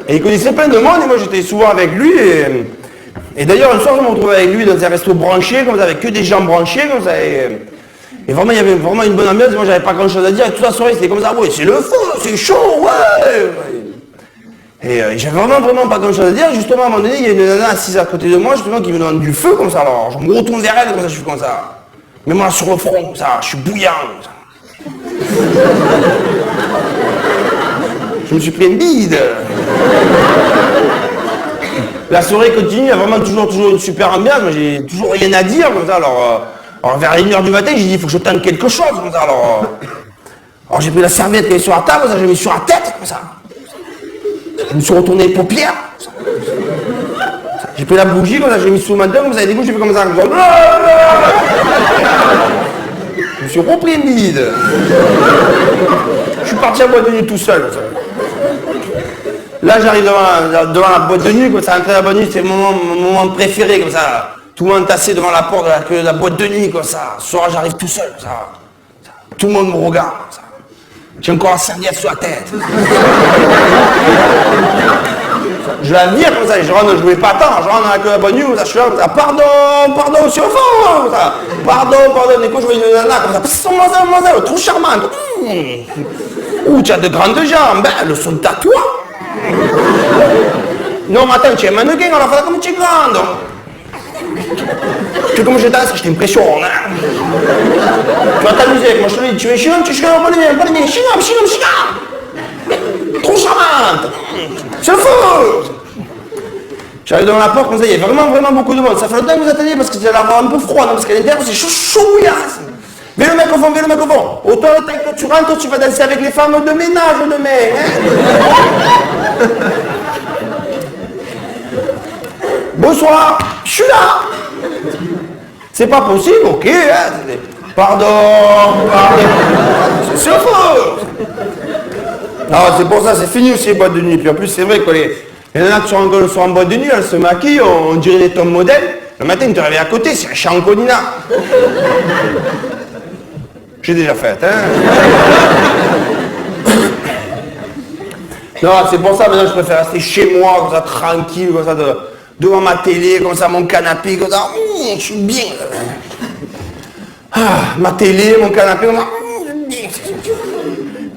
Et il connaissait plein de monde, et moi j'étais souvent avec lui, et d'ailleurs un soir je me retrouvais avec lui dans un resto branché, comme ça, avec que des gens branchés, comme ça, et vraiment il y avait vraiment une bonne ambiance, et moi j'avais pas grand chose à dire, et toute la soirée c'était comme ça, ouais, c'est le feu, c'est chaud, ouais. Et j'avais vraiment pas grand chose à dire, justement à un moment donné, il y a une nana assise à côté de moi, justement, qui me donne du feu comme ça, alors je me retourne vers elle, comme ça, je suis comme ça. Mais moi sur le front, comme ça, je suis bouillant, comme ça. Je me suis pris une bide. La soirée continue, il y a vraiment toujours une super ambiance, moi j'ai toujours rien à dire, comme ça, alors vers 1h du matin, j'ai dit, il faut que je tente quelque chose, comme ça, alors j'ai pris la serviette qui est sur la table, comme ça, je l'ai mis sur la tête, comme ça. Je me suis retourné les paupières. J'ai pris la bougie, comme ça, j'ai mis sous le menton, comme ça, et des coups, j'ai fait comme ça. Je me suis repris une bide. Je suis parti à la boîte de nuit tout seul. Là, j'arrive devant la boîte de nuit, comme ça, entrer à la boîte de nuit, c'est mon moment préféré, comme ça. Tout le monde tassé devant la porte de la boîte de nuit, comme ça. Ce soir, j'arrive tout seul, comme ça. Tout le monde me regarde, comme ça. J'ai encore la serviette sur la tête. Je la vire comme ça, je rentre, je jouais pas tant, je rentre dans la queue de la bonne nuit, comme ça, je suis là, comme ça, pardon, sur le fond, comme ça, pardon, du coup, je vois une nana, comme ça, mademoiselle, trop charmante. Ouh, tu as de grandes jambes, elles sont à toi. Non, mais attends, tu es mannequin, alors fais comme tu es grande. Tu sais comment je danse, je t'impressionne, hein. Tu vas t'amuser, moi je te dis, tu es chiant, pas les miens, chiant. Trop charmante. C'est fou. J'arrive devant la porte, comme ça, il y a vraiment beaucoup de monde. Ça fait longtemps que vous attendez parce que c'est l'air un peu froid, non, parce qu'à l'intérieur c'est chouillasse. Mets le microphone. Autant le temps que tu rentres, tu vas danser avec les femmes de ménage demain, hein. Bonsoir, je suis là. C'est pas possible, ok, hein. Pardon. C'est faux. Non, c'est pour ça, c'est fini aussi les boîtes de nuit. Puis en plus, c'est vrai que les nanas qui sont en boîte de nuit, elles se maquillent, on dirait des tomes modèles. Le matin, tu te réveilles à côté, c'est un Chanconina. J'ai déjà fait, hein. Non, c'est pour ça, maintenant, je préfère rester chez moi, comme ça, tranquille, comme ça, devant ma télé, comme ça, mon canapé, comme ça. Je suis bien. Ma télé, mon canapé, comme ça.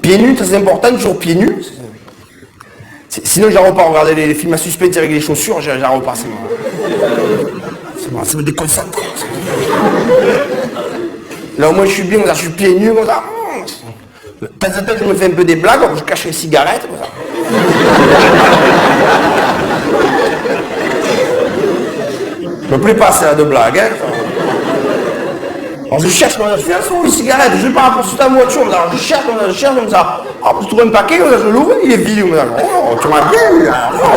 Pieds nus, très important, toujours pieds nus. Sinon, j'arrive pas à regarder les films à suspense avec les chaussures, j'arrive pas, ça me déconcentre. Là, au moins, je suis bien, je suis pieds nus, comme ça. De temps en temps, je me fais un peu des blagues, je cache les cigarettes, comme ça. Je ne peux plus passer à de blagues, hein. Alors je cherche, je fais une cigarette, je vais pas pour ta voiture, je cherche comme ça. Alors, je trouve un paquet, comme ça, je l'ouvre, il est vide, comme ça. Oh, tu m'as bien, là. Oh.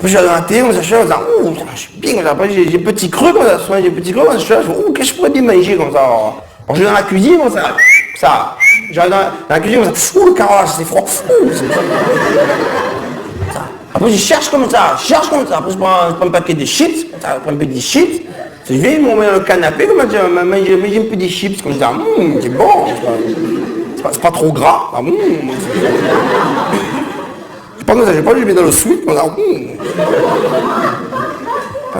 Puis je vais dans la télé, comme ça, je suis là, oh, je suis bien, comme ça. Après, j'ai petit creux, comme ça, souvent j'ai petit creux, comme ça, je suis là, oh, qu'est-ce que je pourrais bien manger, comme ça. Alors, je vais dans la cuisine, comme ça, j'arrive dans la cuisine, comme ça, oh, le carrelage, c'est froid, Après, je cherche comme ça. Après, je prends un paquet de chips, comme ça, je prends un peu de chips. Je vais me mettre le canapé, comme ça, je mange un peu de chips, comme ça. C'est bon. C'est pas trop gras. Je prends comme ça, je mets dans le sweat, comme ça.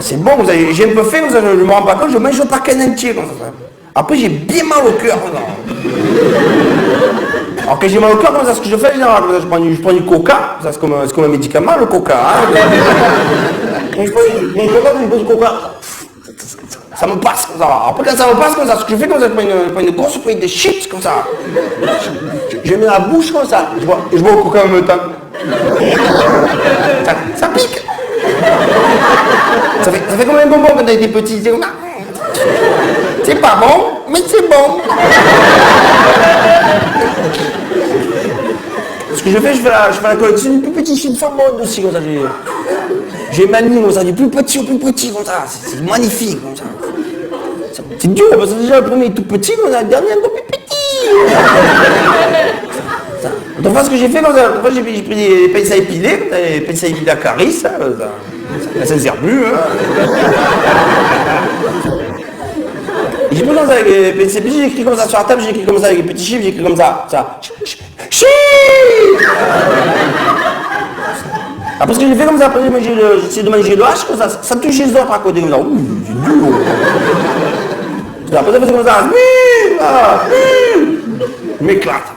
C'est bon, j'ai un peu fait, comme ça, je me rends pas compte, je mange un paquet entier, comme ça. Après, j'ai bien mal au cœur, comme ça. Alors que j'ai mal au cœur, comme ça, ce que je fais, je prends du coca, ça c'est comme un médicament, le coca. Hein, je prends du coca, ça me passe comme ça. Après, quand ça me passe comme ça, ce que je fais, comme ça, je prends une grosse feuille de chips, comme ça. Je mets la bouche comme ça, je bois au coca en même temps. Ça pique. Ça fait comme un bonbon quand t'as été petit. C'est pas bon, mais c'est bon. Ce que je fais la collection du plus petit chips au monde aussi, comme ça. J'ai manié comme ça, du plus petit au plus petit, comme ça. C'est magnifique, comme ça. C'est dur, parce que déjà le premier est tout petit, comme ça, le dernier est un peu plus petit. Donc, ce que j'ai fait, comme ça, j'ai pris des pinces à épiler, des pinces à épiler à Caris, ça ne sert plus. Hein. J'ai pris comme ça avec les pinces à épiler, j'ai écrit comme ça sur la table, j'ai écrit comme ça avec les petits chiffres, j'ai écrit comme ça. Chiffre. Après ce que j'ai fait comme ça, après j'ai essayé de manger le hache, comme ça touche les autres à côté, comme ça. Ouh, c'est dur. Après ça fait comme ça, je m'éclate.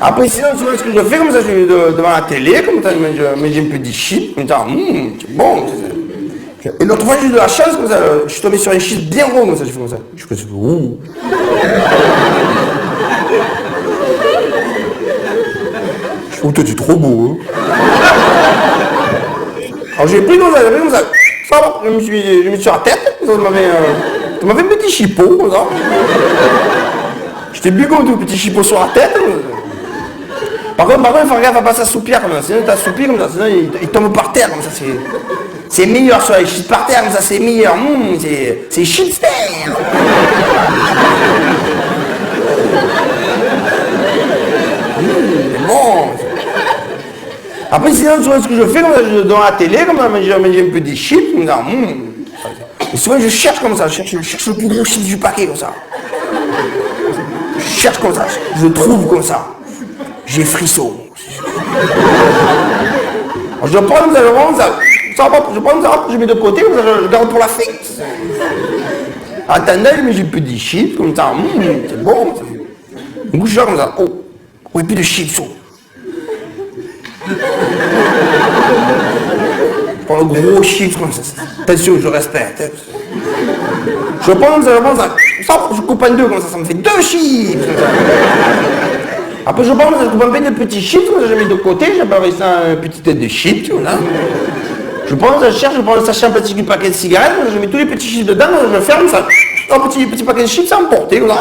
Après sinon, ce que je fais comme ça, je suis devant la télé, comme ça, je mange un peu de chips, comme ça, c'est bon. Et l'autre fois, j'ai eu de la chance, comme ça, je suis tombé sur un chips bien rond, comme ça, je fais comme ça. Je fais ouh. Oh, toi, t'es trop beau, hein. Alors j'ai pris comme ça, ça va, je me suis sur la tête, ça m'avait un petit chipot, comme ça. J'étais bien comme tout, petit chipot sur la tête. Par contre, il faut gaffe à pas s'assoupir comme ça, sinon t'assoupis comme ça, sinon il tombe par terre, comme ça, c'est meilleur sur les chips par terre, comme ça, c'est meilleur, c'est chipster. Bon. Après, sinon, souvent, ce que je fais, comme ça, dans la télé, comme ça, je mange un peu des chips, comme ça, Et souvent, je cherche comme ça, je cherche le plus gros chips du paquet, comme ça. Je cherche comme ça, je trouve comme ça. J'ai frisson. Alors, je prends comme ça, je prends ça, je mets de côté, comme ça, je garde pour la fête. Attendez, je mets un peu des chips, comme ça, c'est bon. Du coup, je suis comme ça, et puis de chips. Je prends le gros chiffre comme ça. Attention, je respecte. Je prends ça, je coupe en deux comme ça me fait 2 chiffres. Après je prends ça, je coupe un peu de petits chiffres, je mets de côté, j'appelle ça un petit tête de chiffres, voilà. Je prends ça, je prends le sachet en plastique du paquet de cigarettes, je mets tous les petits chiffres dedans, je ferme ça. Un petit paquet de chiffres, ça emporté, voilà.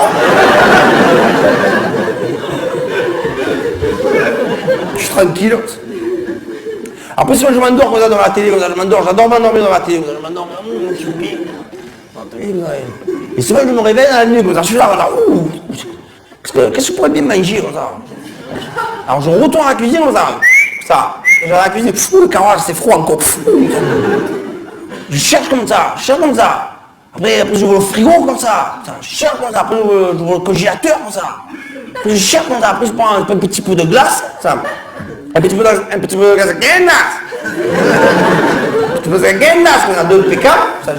Je suis tranquille. Après, si je m'endors comme ça dans la télé, comme ça, j'adore m'endormir dans la télé, comme ça, je m'endors, je suis bien. Et souvent, je me réveille dans la nuit, comme ça, je suis là, voilà, qu'est-ce que je pourrais bien manger, comme ça. Alors, je retourne à la cuisine, comme ça, je vais à la cuisine, le carrelage, c'est froid encore, je cherche comme ça. Après j'ouvre le frigo, comme ça, je cherche comme ça, après j'ouvre le congélateur, comme ça. Après, je cherche comme ça, après, je prends un petit peu de glace, ça. Un petit peu de glace, on a 2 PK,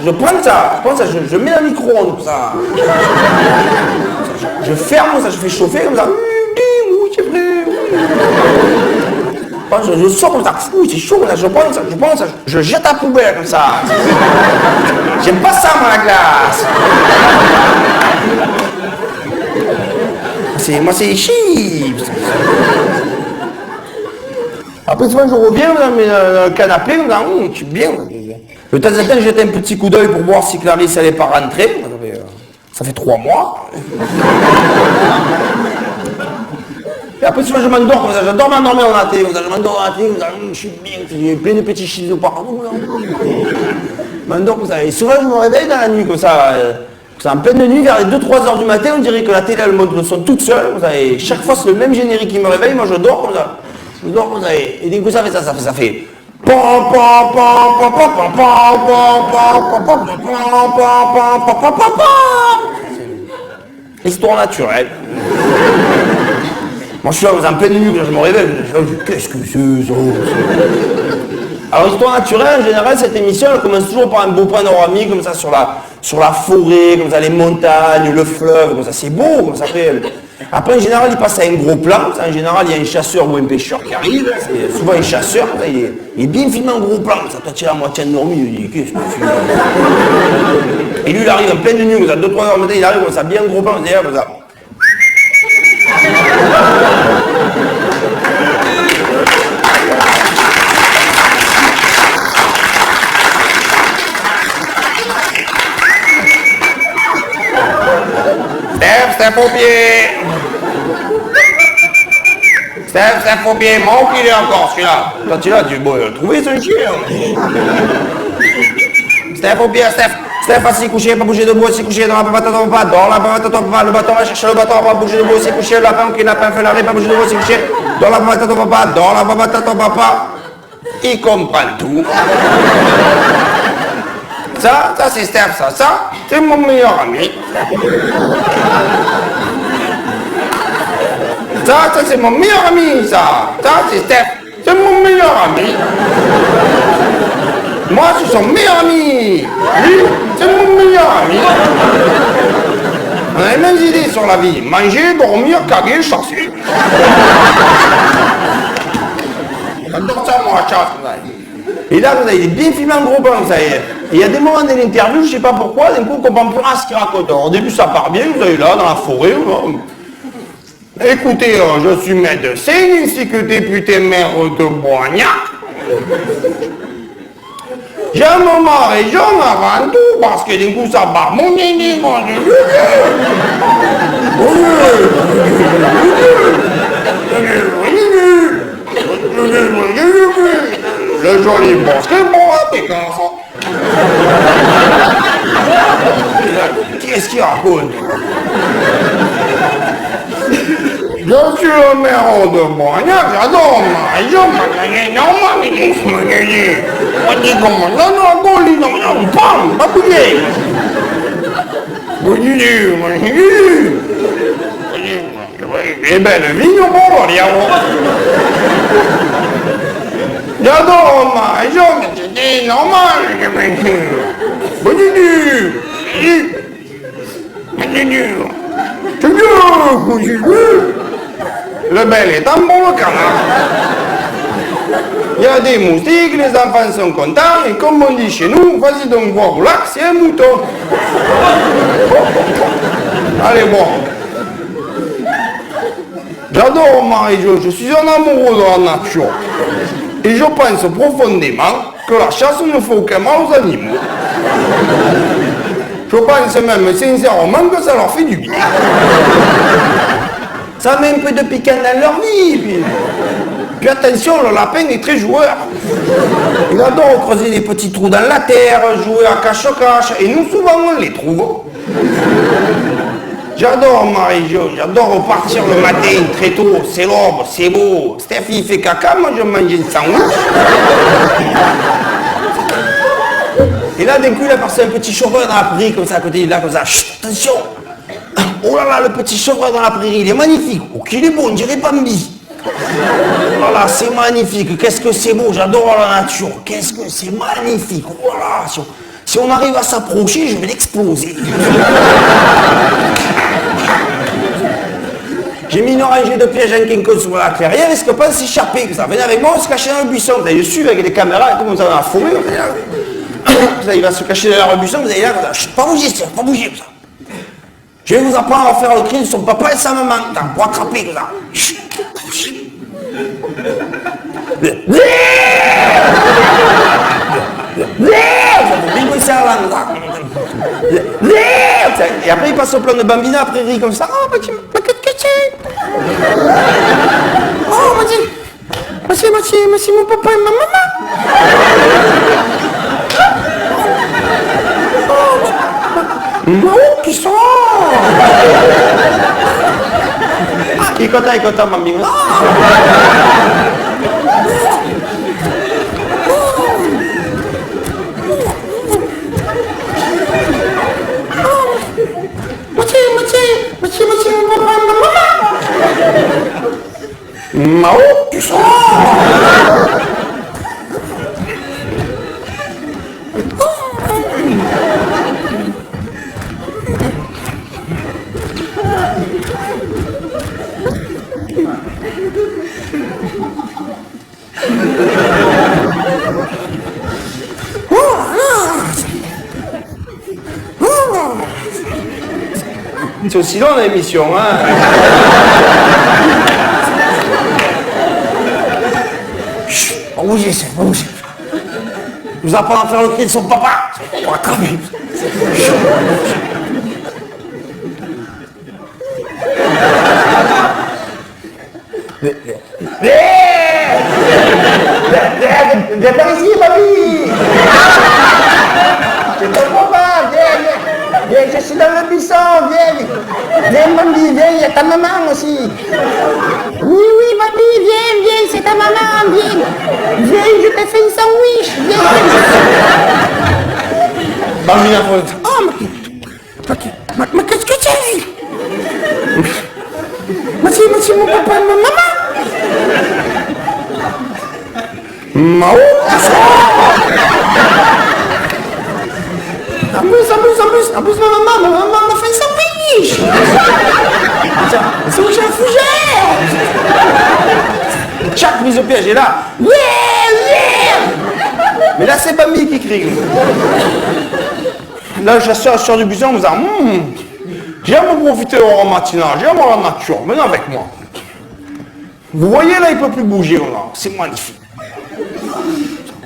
je prends ça, je mets dans le micro-ondes, ça. Je ferme ça, je fais chauffer comme ça. Oui, c'est vrai. Je sors comme ça, c'est chaud, là, je prends ça, je jette à la poubelle comme ça. J'aime pas ça, moi, la glace. Moi, c'est les chips. Après, souvent, je reviens dans le canapé, comme ça, je suis bien. De temps en temps, je jette un petit coup d'œil pour voir si Clarisse n'allait pas rentrer. Ça fait 3 mois. Et après, souvent, je m'endors comme ça, j'adore m'endormir dans la télé, comme ça, je m'endors dans la télé, comme ça, je suis bien, j'ai plein de petits chiffres de partout. Je m'endors comme ça. Et souvent, je me réveille dans la nuit, comme ça. En pleine nuit, vers les 2-3 heures du matin, on dirait que la télé, elle monte le son toute seule, comme ça, et chaque fois, c'est le même générique qui me réveille, moi, je dors comme ça. Donc, vous savez, et d'un coup, ça fait. Histoire naturelle. Moi, je suis là, en pleine nuit, quand je me réveille, je me dis, qu'est-ce que c'est ça? Alors, histoire naturelle, en général, cette émission, elle commence toujours par un beau panoramique, comme ça, sur la forêt, comme ça, les montagnes, le fleuve, comme ça, c'est beau, comme ça fait. Après, en général, il passe à un gros plan. En général, il y a un chasseur ou un pêcheur qui arrive. C'est souvent un chasseur. Il est bien filmé en gros plan. Ça, toi, tu es à moitié endormi. Il dit, qu'est-ce que tu fais? Et lui, il arrive en pleine nuit. 2-3 heures matin, il arrive comme ça, bien gros plan. Derrière, comme ça. Steph au pied. Steph au pied, mon qu'il est encore celui-là. Toi tu l'as, tu peux trouver ce chien. Steph au pied, Steph assis couché, pas bouger debout, assis couché dans la bavette à ton papa, dans la bavette à ton papa, le bâton va chercher le bâton, pas bouger debout, assis couché, le lapin qui n'a pas fait l'arrêt, pas bouger debout, assis couché, dans la bavette à ton papa, dans la bavette à ton papa. Il comprend tout. Ça c'est Steph, ça, c'est mon meilleur ami. Ça c'est mon meilleur ami, ça c'est Steph, c'est mon meilleur ami. Moi, je suis son meilleur ami. Lui, c'est mon meilleur ami. On a les mêmes idées sur la vie. Manger, dormir, caguer, chasser. J'adore ça, moi, chasse. Et là, vous avez il est bien filmé en gros plan, ça y est. Et il y a des moments de l'interview, je ne sais pas pourquoi, d'un coup, on comprend plus rien à ce qu'il raconte. Alors, au début, ça part bien, vous avez là, dans la forêt. Écoutez, je suis médecin, ainsi que député maire de Boignac. J'aime ma région avant tout, parce que d'un coup, ça part mon nini, mon nini. Le joli basketball, t'es comme ça. Qu'est-ce qu'il raconte? Je suis le maire de Boignac, j'adore ma région, on dit comment, non, pam, pas bouger. Eh ben, le vignon, bon, j'adore ma région, c'est normal. Le bel est en bon le canard. Il y a des moustiques, les enfants sont contents, et comme on dit chez nous, vas-y donc voir au lac, c'est un mouton. Allez, bon. J'adore ma région, je suis un amoureux de la nature. Et je pense profondément que la chasse ne fait aucun mal aux animaux. Je pense même sincèrement que ça leur fait du bien. Ça met un peu de piquant dans leur vie. Puis attention, le lapin est très joueur. Il adore creuser des petits trous dans la terre, jouer à cache-cache. Et nous, souvent, on les trouve. J'adore ma région, j'adore repartir le matin très tôt, c'est l'aube, c'est beau. Steph, il fait caca, moi je mange une sandwich. Et là, d'un coup, il a passé un petit chevreuil dans la prairie, comme ça, à côté, là, comme ça. Chut, attention. Oh là là, le petit chevreuil dans la prairie, il est magnifique. Oh, qu'il est beau, on dirait Bambi. Oh là là, c'est magnifique. Qu'est-ce que c'est beau, j'adore la nature. Qu'est-ce que c'est magnifique. Oh là là, si on arrive à s'approcher, je vais l'exploser. J'ai mis une rangée de pièges en quinconce sur la clairière, est-ce que pas s'échapper, que ça venait avec moi, on se cachait dans le buisson. Vous allez le suivre avec les caméras, et tout comme ça dans la forêt. Il va se cacher derrière le buisson, vous allez là, pas bouger, ça, pas bouger, ça. Je vais vous apprendre à faire le cri de son papa et de sa maman, pour attraper, comme ça. Et après il passe au plan de Bambina, après il rit comme ça. Oh, petit, oh, merci, mon papa et ma maman. Oh, qui sont? Il est content, Bambina. Mao, tu sors. C'est aussi long l'émission, hein. Chut, pas bouger, c'est pas bouger. Je vous apprends à faire le cri de son papa. On va attraper. Viens par ici, mamie. C'est ton papa, viens, je suis dans le buisson, viens, mamie, viens, il y a ta maman aussi. Oui, papy, viens, c'est ta maman, viens, je t'ai fait une sandwich, viens. Mamie, la faute. Oh, mais qu'est-ce que c'est? C'est mon papa et ma maman. Mao, en plus, ma maman m'a fait un sandwich. Un sandwich à la fougère. Chaque mise au piège est là. Mais là, c'est Bambi qui crie. Là, le chasseur sort du buisson en me disant j'aime profiter au matinage, j'aime voir la nature, maintenant avec moi. Vous voyez là, il ne peut plus bouger, là. C'est magnifique.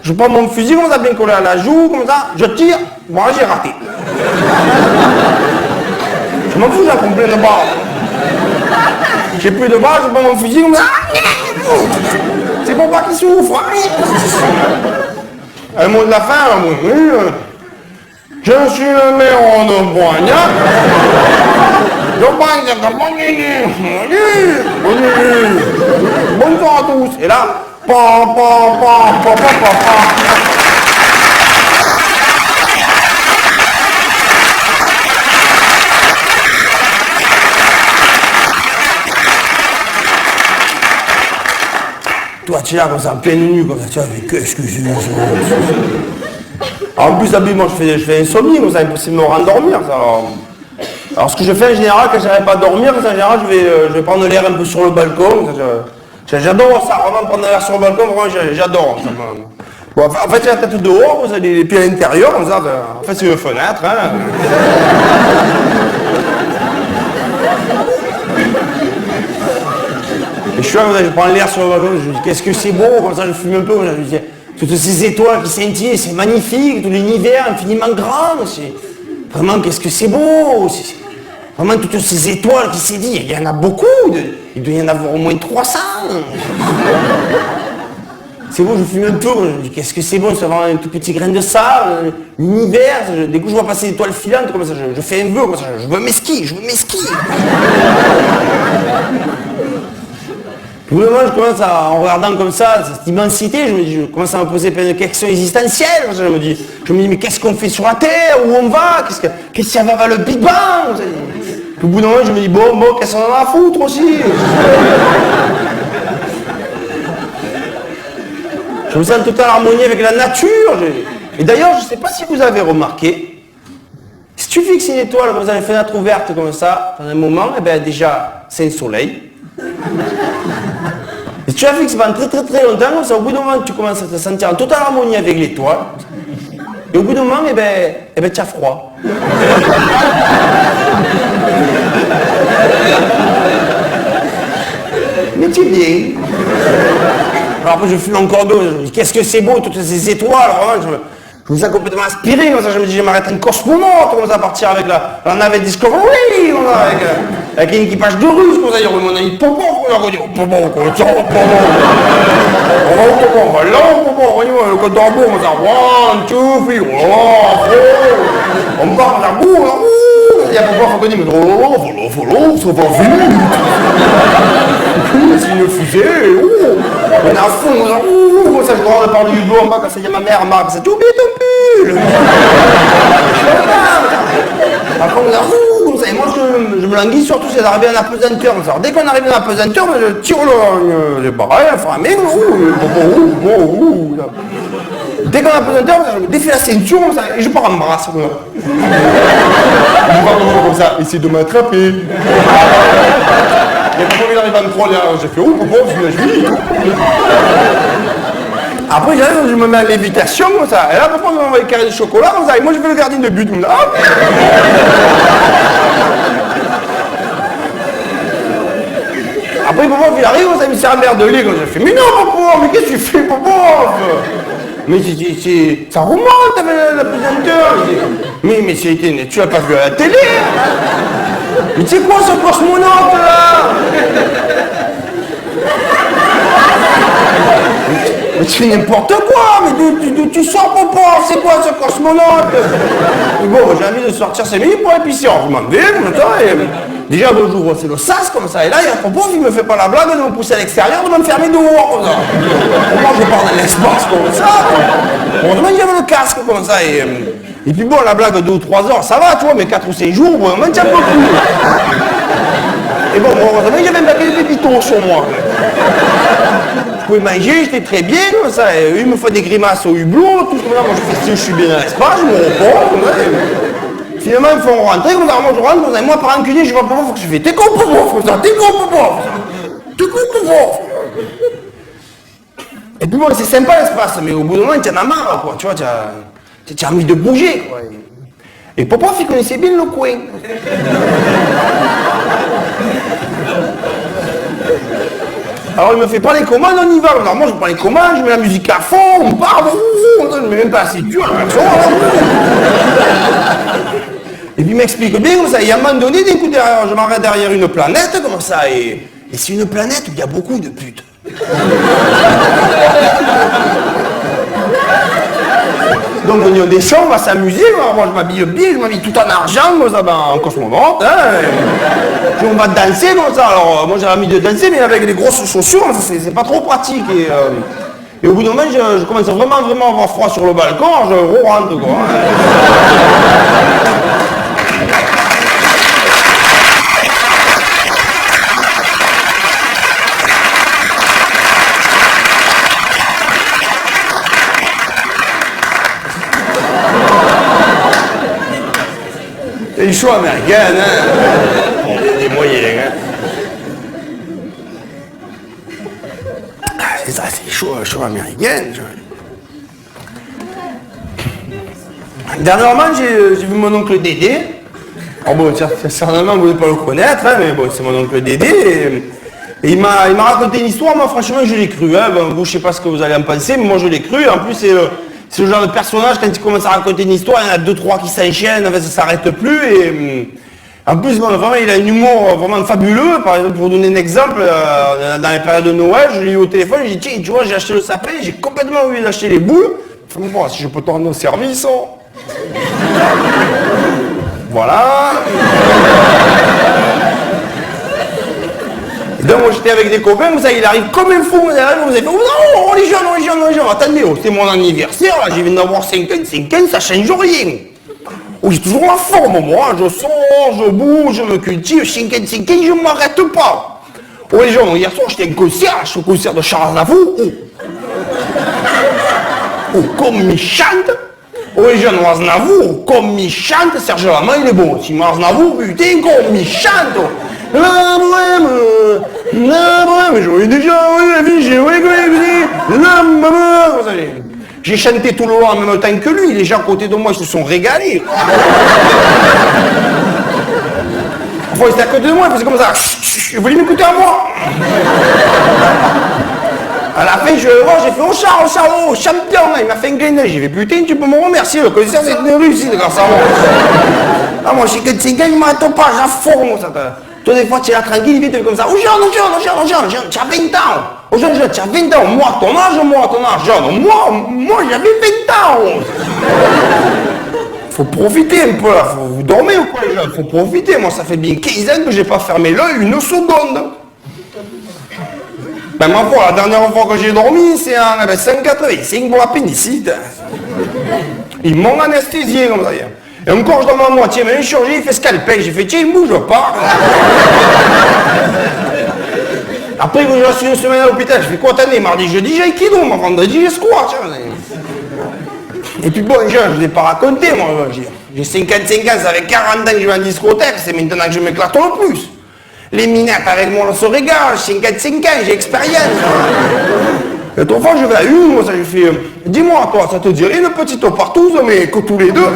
Je prends mon fusil, comme ça, bien collé à la joue, comme ça, je tire, voilà, j'ai raté. Je m'en fous, j'ai complet de balles. J'ai plus de balles, je prends mon fusil, comme ça. C'est mon papa qui souffre. Un mot de la fin, je suis le méron de Boignat. Bonsoir à tous. Et là, toi, tu es là comme ça, en pleine nuit, comme ça, tu vois, mais qu'est-ce que c'est? En plus, moi, je fais insomnie, comme ça, impossible de me rendormir, ça. Alors, ce que je fais en général, quand j'arrive pas à dormir, en général, je vais prendre l'air un peu sur le balcon. J'adore ça, vraiment prendre l'air sur le balcon, vraiment, j'adore. Bon, en fait, j'ai la tête dehors, vous avez les pieds à l'intérieur, comme ça. En fait, c'est une fenêtre, hein. Et je suis là, je prends l'air sur le balcon, je me dis, qu'est-ce que c'est beau, comme ça, je fume un peu, je me dis, toutes ces étoiles qui scintillent, c'est magnifique, tout l'univers infiniment grand, c'est... Vraiment, qu'est-ce que c'est beau, vraiment toutes ces étoiles qui s'est dit, il y en a beaucoup, il doit y en avoir au moins 300. C'est beau, je fume un peu, je me dis, qu'est-ce que c'est beau, c'est vraiment un tout petit grain de sable, l'univers, dès que je vois passer des étoiles filantes, comme ça, je fais un vœu, comme ça, je veux mes skis. Tout le monde, je commence en regardant comme ça, cette immensité, je commence à me poser plein de questions existentielles. Je me dis, mais qu'est-ce qu'on fait sur la Terre? Où on va? Qu'est-ce qu'il y a le Big Bang? Puis au bout d'un moment, je me dis, bon, qu'est-ce qu'on en a à foutre aussi? Je me sens en totale harmonie avec la nature. Et d'ailleurs, je ne sais pas si vous avez remarqué, si tu fixes une étoile comme ça, une fenêtre ouverte comme ça, pendant un moment, eh bien déjà, c'est un soleil. Et tu la fixes pendant très longtemps, comme ça, au bout d'un moment, tu commences à te sentir en totale harmonie avec l'étoile. Et au bout d'un moment, eh ben, tu as froid. Mais tu es bien. Alors après, je fume encore d'eau, je me dis, qu'est-ce que c'est beau, toutes ces étoiles, vraiment, je me sens complètement aspiré, comme ça, je me dis, je vais m'arrêter un cosmonaute, comme ça, à partir avec la navette Discovery, comme ça, avec un équipage de Russes, comme ça, il y aurait mon ami Popo, comme ça, on dit, Popo, comme ça, Popo, on va là, Popo, le compte en bourg, comme ça, 1, 2, 3, on part, on a bourg, il y a Popo, faut qu'on dise, mais follow, ça va vite. C'est une fusée, on est à fond, comme ça je rentre par le hublot en bas, quand ça dit à ma mère, Marc, ça t'a oublié ton pull. Par contre, comme ça, et moi je me languis surtout, c'est d'arriver en apesanteur. Alors, dès qu'on arrive en apesanteur, je tire le... C'est pareil, enfin, mais dès qu'on a apesanteur, je défais la ceinture, comme ça, et je pars en brasse. Je pars comme ça, essaye de m'attraper. Et quand il arrive à me prendre, j'ai fait, je vis. Après, je me mets à lévitation, comme ça. Et là, après, on m'envoie les carrés de chocolat, comme ça. Et moi, je fais le gardien de but, comme ça. Après, papa, il arrive, ça me sert à merde de lit, comme ça. Je fais, mais non, papa, mais qu'est-ce que tu fais, papa? Mais ça remonte avec la pesanteur. Mais tu l'as pas vu à la télé? Mais c'est quoi ce cosmonaute là? Mais tu fais n'importe quoi, mais d'où tu sors, papa? C'est quoi ce cosmonaute? Et bon, j'ai envie de sortir 5 minutes pour l'épicerie. Je m'en vais, comme ça, et déjà le jour, c'est le sas comme ça, et là, il y a papa qui me fait pas la blague de me pousser à l'extérieur, de me fermer dehors, comme ça. Moi, je pars dans l'espace comme ça. Heureusement, j'avais le casque comme ça, et puis bon, la blague 2 ou 3 heures, ça va, tu vois, mais 4 ou 5 jours, bon, on maintient pas plus. Et bon, heureusement, j'avais un paquet de pépitos sur moi. Je pouvais manger, j'étais très bien, comme ça, et eux, ils me font des grimaces au hublot, tout comme ça, moi, je fais si je suis bien dans l'espace, je me repose, comme ça, et finalement, ils me font rentrer, comme ça, moi, je rentre, comme ça, et moi, par enculé, je vois pas, faut que je fais, t'es con, papa, comme ça, t'es con, papa, t'es con, papa. Et puis bon, c'est sympa l'espace, mais au bout d'un moment, tu en as marre, quoi, tu vois, tu as envie de bouger, quoi. Et papa, il connaissait bien le coin. Alors il me fait prendre les commandes, on y va. Alors moi je prends les commandes, je mets la musique à fond, on part, je ne mets même pas assez dur, et puis il m'explique bien comme ça, et à un moment donné, d'un coup, je m'arrête derrière une planète, comme ça, et c'est une planète où il y a beaucoup de putes. Donc on descend, on va s'amuser, moi je m'habille bien, je m'habille tout en argent, comme ça, en cosmonaute, hein, puis on va danser comme ça, alors moi j'ai envie de danser, mais avec des grosses chaussures, c'est pas trop pratique, et au bout d'un moment, je commence vraiment à avoir froid sur le balcon, alors je re-rentre, quoi. C'est une show américaine, hein. Il y a des moyens, hein. C'est ça, c'est show américaine. Dernièrement, j'ai vu mon oncle Dédé. Alors bon, certainement, vous ne pouvez pas le connaître, hein, mais bon, c'est mon oncle Dédé. Et il m'a raconté une histoire, moi franchement, je l'ai cru. Hein. Bon, vous, je ne sais pas ce que vous allez en penser, mais moi, je l'ai cru. En plus, c'est le genre de personnage, quand il commence à raconter une histoire, il y en a 2-3 qui s'enchaînent, en fait, ça ne s'arrête plus. Et en plus, bon, vraiment, il a un humour vraiment fabuleux. Par exemple, pour vous donner un exemple, dans les périodes de Noël, je l'ai eu au téléphone, j'ai dit, tiens, tu vois, j'ai acheté le sapin, j'ai complètement oublié d'acheter les boules. Enfin, bon, si je peux te rendre service, hein. Voilà. Et donc, moi, j'étais avec des copains, vous savez, il arrive comme un fou, vous avez fait, oh non, on est jeunes, attendez, oh, c'est mon anniversaire, là, je viens d'avoir 55 ans, ça change rien. Oh, j'ai toujours la forme, moi, je sors, je bouge, je me cultive, 55 ans, je ne m'arrête pas. Oh, les gens, hier soir, j'étais à un concert, je suis au concert de Charles Aznavour, oh, comme il chante. Oh, les gens, Aznavour, comme il chante, Serge Lama, il est bon. Si Aznavour, putain, comme il chante. La bohème, j'aurais déjà la vie, j'ai j'ai chanté tout le long en même temps que lui, les gens à côté de moi, ils se sont régalés. Enfin, ils étaient à côté de moi, ils faisaient comme ça. Vous voulez m'écouter à moi? À la fin, j'ai fait, oh Charles, oh, champion, il m'a fait un clin d'œil. J'ai fait, putain, tu peux me remercier, le concert, c'est une réussite, grâce à moi. Ah, moi, j'ai 45 ans, il m'attend pas, j'afforme, ça. Toi, des fois, tu es là tranquille, il vite comme ça. Oh, jeune, tu as 20 ans. Oh, jeune, tu as 20 ans. Moi, ton âge, jeune. Moi, j'avais 20 ans. Faut profiter un peu, là. Vous dormez ou quoi, les gens? Faut profiter. Moi, ça fait bien 15 ans que j'ai pas fermé l'œil une seconde. Ben ma foi, la dernière fois que j'ai dormi, c'est en 5,85 pour l'appendicite. Ils m'ont anesthésié comme ça. Et encore, je donne ma moitié, mais un chirurgien, il fait scalpel. J'ai fait, tiens, il bouge pas. Après, quand je suis une semaine à l'hôpital, je fais quoi t'en es? Mardi, jeudi, j'ai aikido, mais vendredi, j'ai squat. Et puis bon, je ne l'ai pas raconté, moi. J'ai 55 ans, ça fait 40 ans que je vais en discothèque, c'est maintenant que je m'éclate le plus. Les minettes avec moi, on se régale, j'ai 55 ans, j'ai expérience. Et trois fois, je vais à une, moi, ça, je fais, dis-moi, toi, ça te dirait une petite partouze, mais que tous les deux.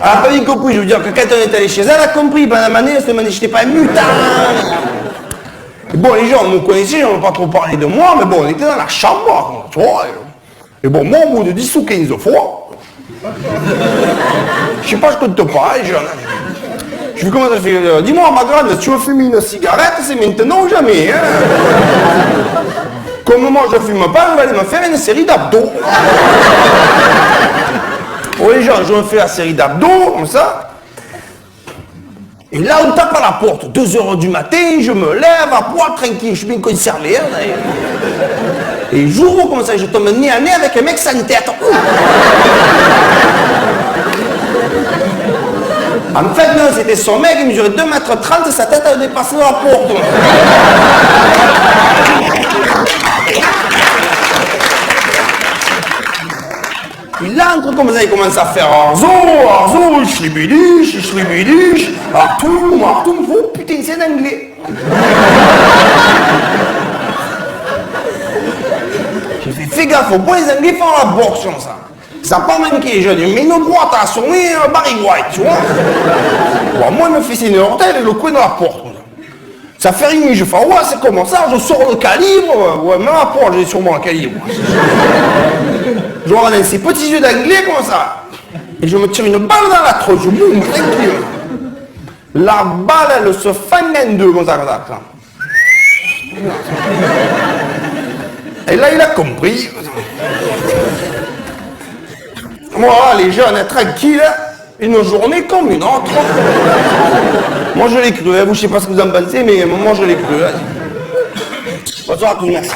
Elle n'a pas bien compris, je veux dire que quand on est allé chez elle, elle a compris, pendant la manée, elle se demandait, j'étais pas un mutant. Et bon, les gens me connaissaient, on n'a pas trop parlé de moi, mais bon, on était dans la chambre, tu vois. Et bon, moi, au bout de 10 ou 15 fois, je sais pas, je compte pas, les gens. Je lui commence à faire, dis-moi, ma grande, si tu veux fumer une cigarette, c'est maintenant ou jamais. Hein. Comme moi, je fume pas, on va aller me faire une série d'abdos. Oh, les gens, je me fais la série d'abdos, comme ça. Et là, on tape à la porte, 2h du matin, je me lève à poil, tranquille, je suis bien conservé. Hein, et jour où, comme ça, je tombe nez à nez avec un mec sans tête. En fait, non, c'était son mec, il mesurait 2,30 m, sa tête avait dépassé la porte. Il entre comme ça, il commence à faire arzo, schlibidish, Artum, oh putain, c'est en anglais. J'ai fait, fais gaffe, faut pas les anglais faire la boxe comme ça. Ça n'a pas manqué, je dis, mais une boîte à sonner Barry White, tu vois. Bon, moi, il me fait signer l'orteil et le coin de la porte. Ça fait une nuit, je fais, ouais, c'est comment ça, je sors le calibre, ouais, même à la porte, j'ai sûrement le calibre. Je regarde ces petits yeux d'anglais comme ça. Et je me tire une balle dans la tronche, je boum, tranquille. La balle, elle se fend en deux comme ça. Et là, il a compris. Voilà, les jeunes, tranquilles, une journée comme une autre. Moi, je l'ai cru, hein. Vous, je ne sais pas ce que vous en pensez, mais moi, je l'ai cru. Hein. Bonsoir à tous, merci.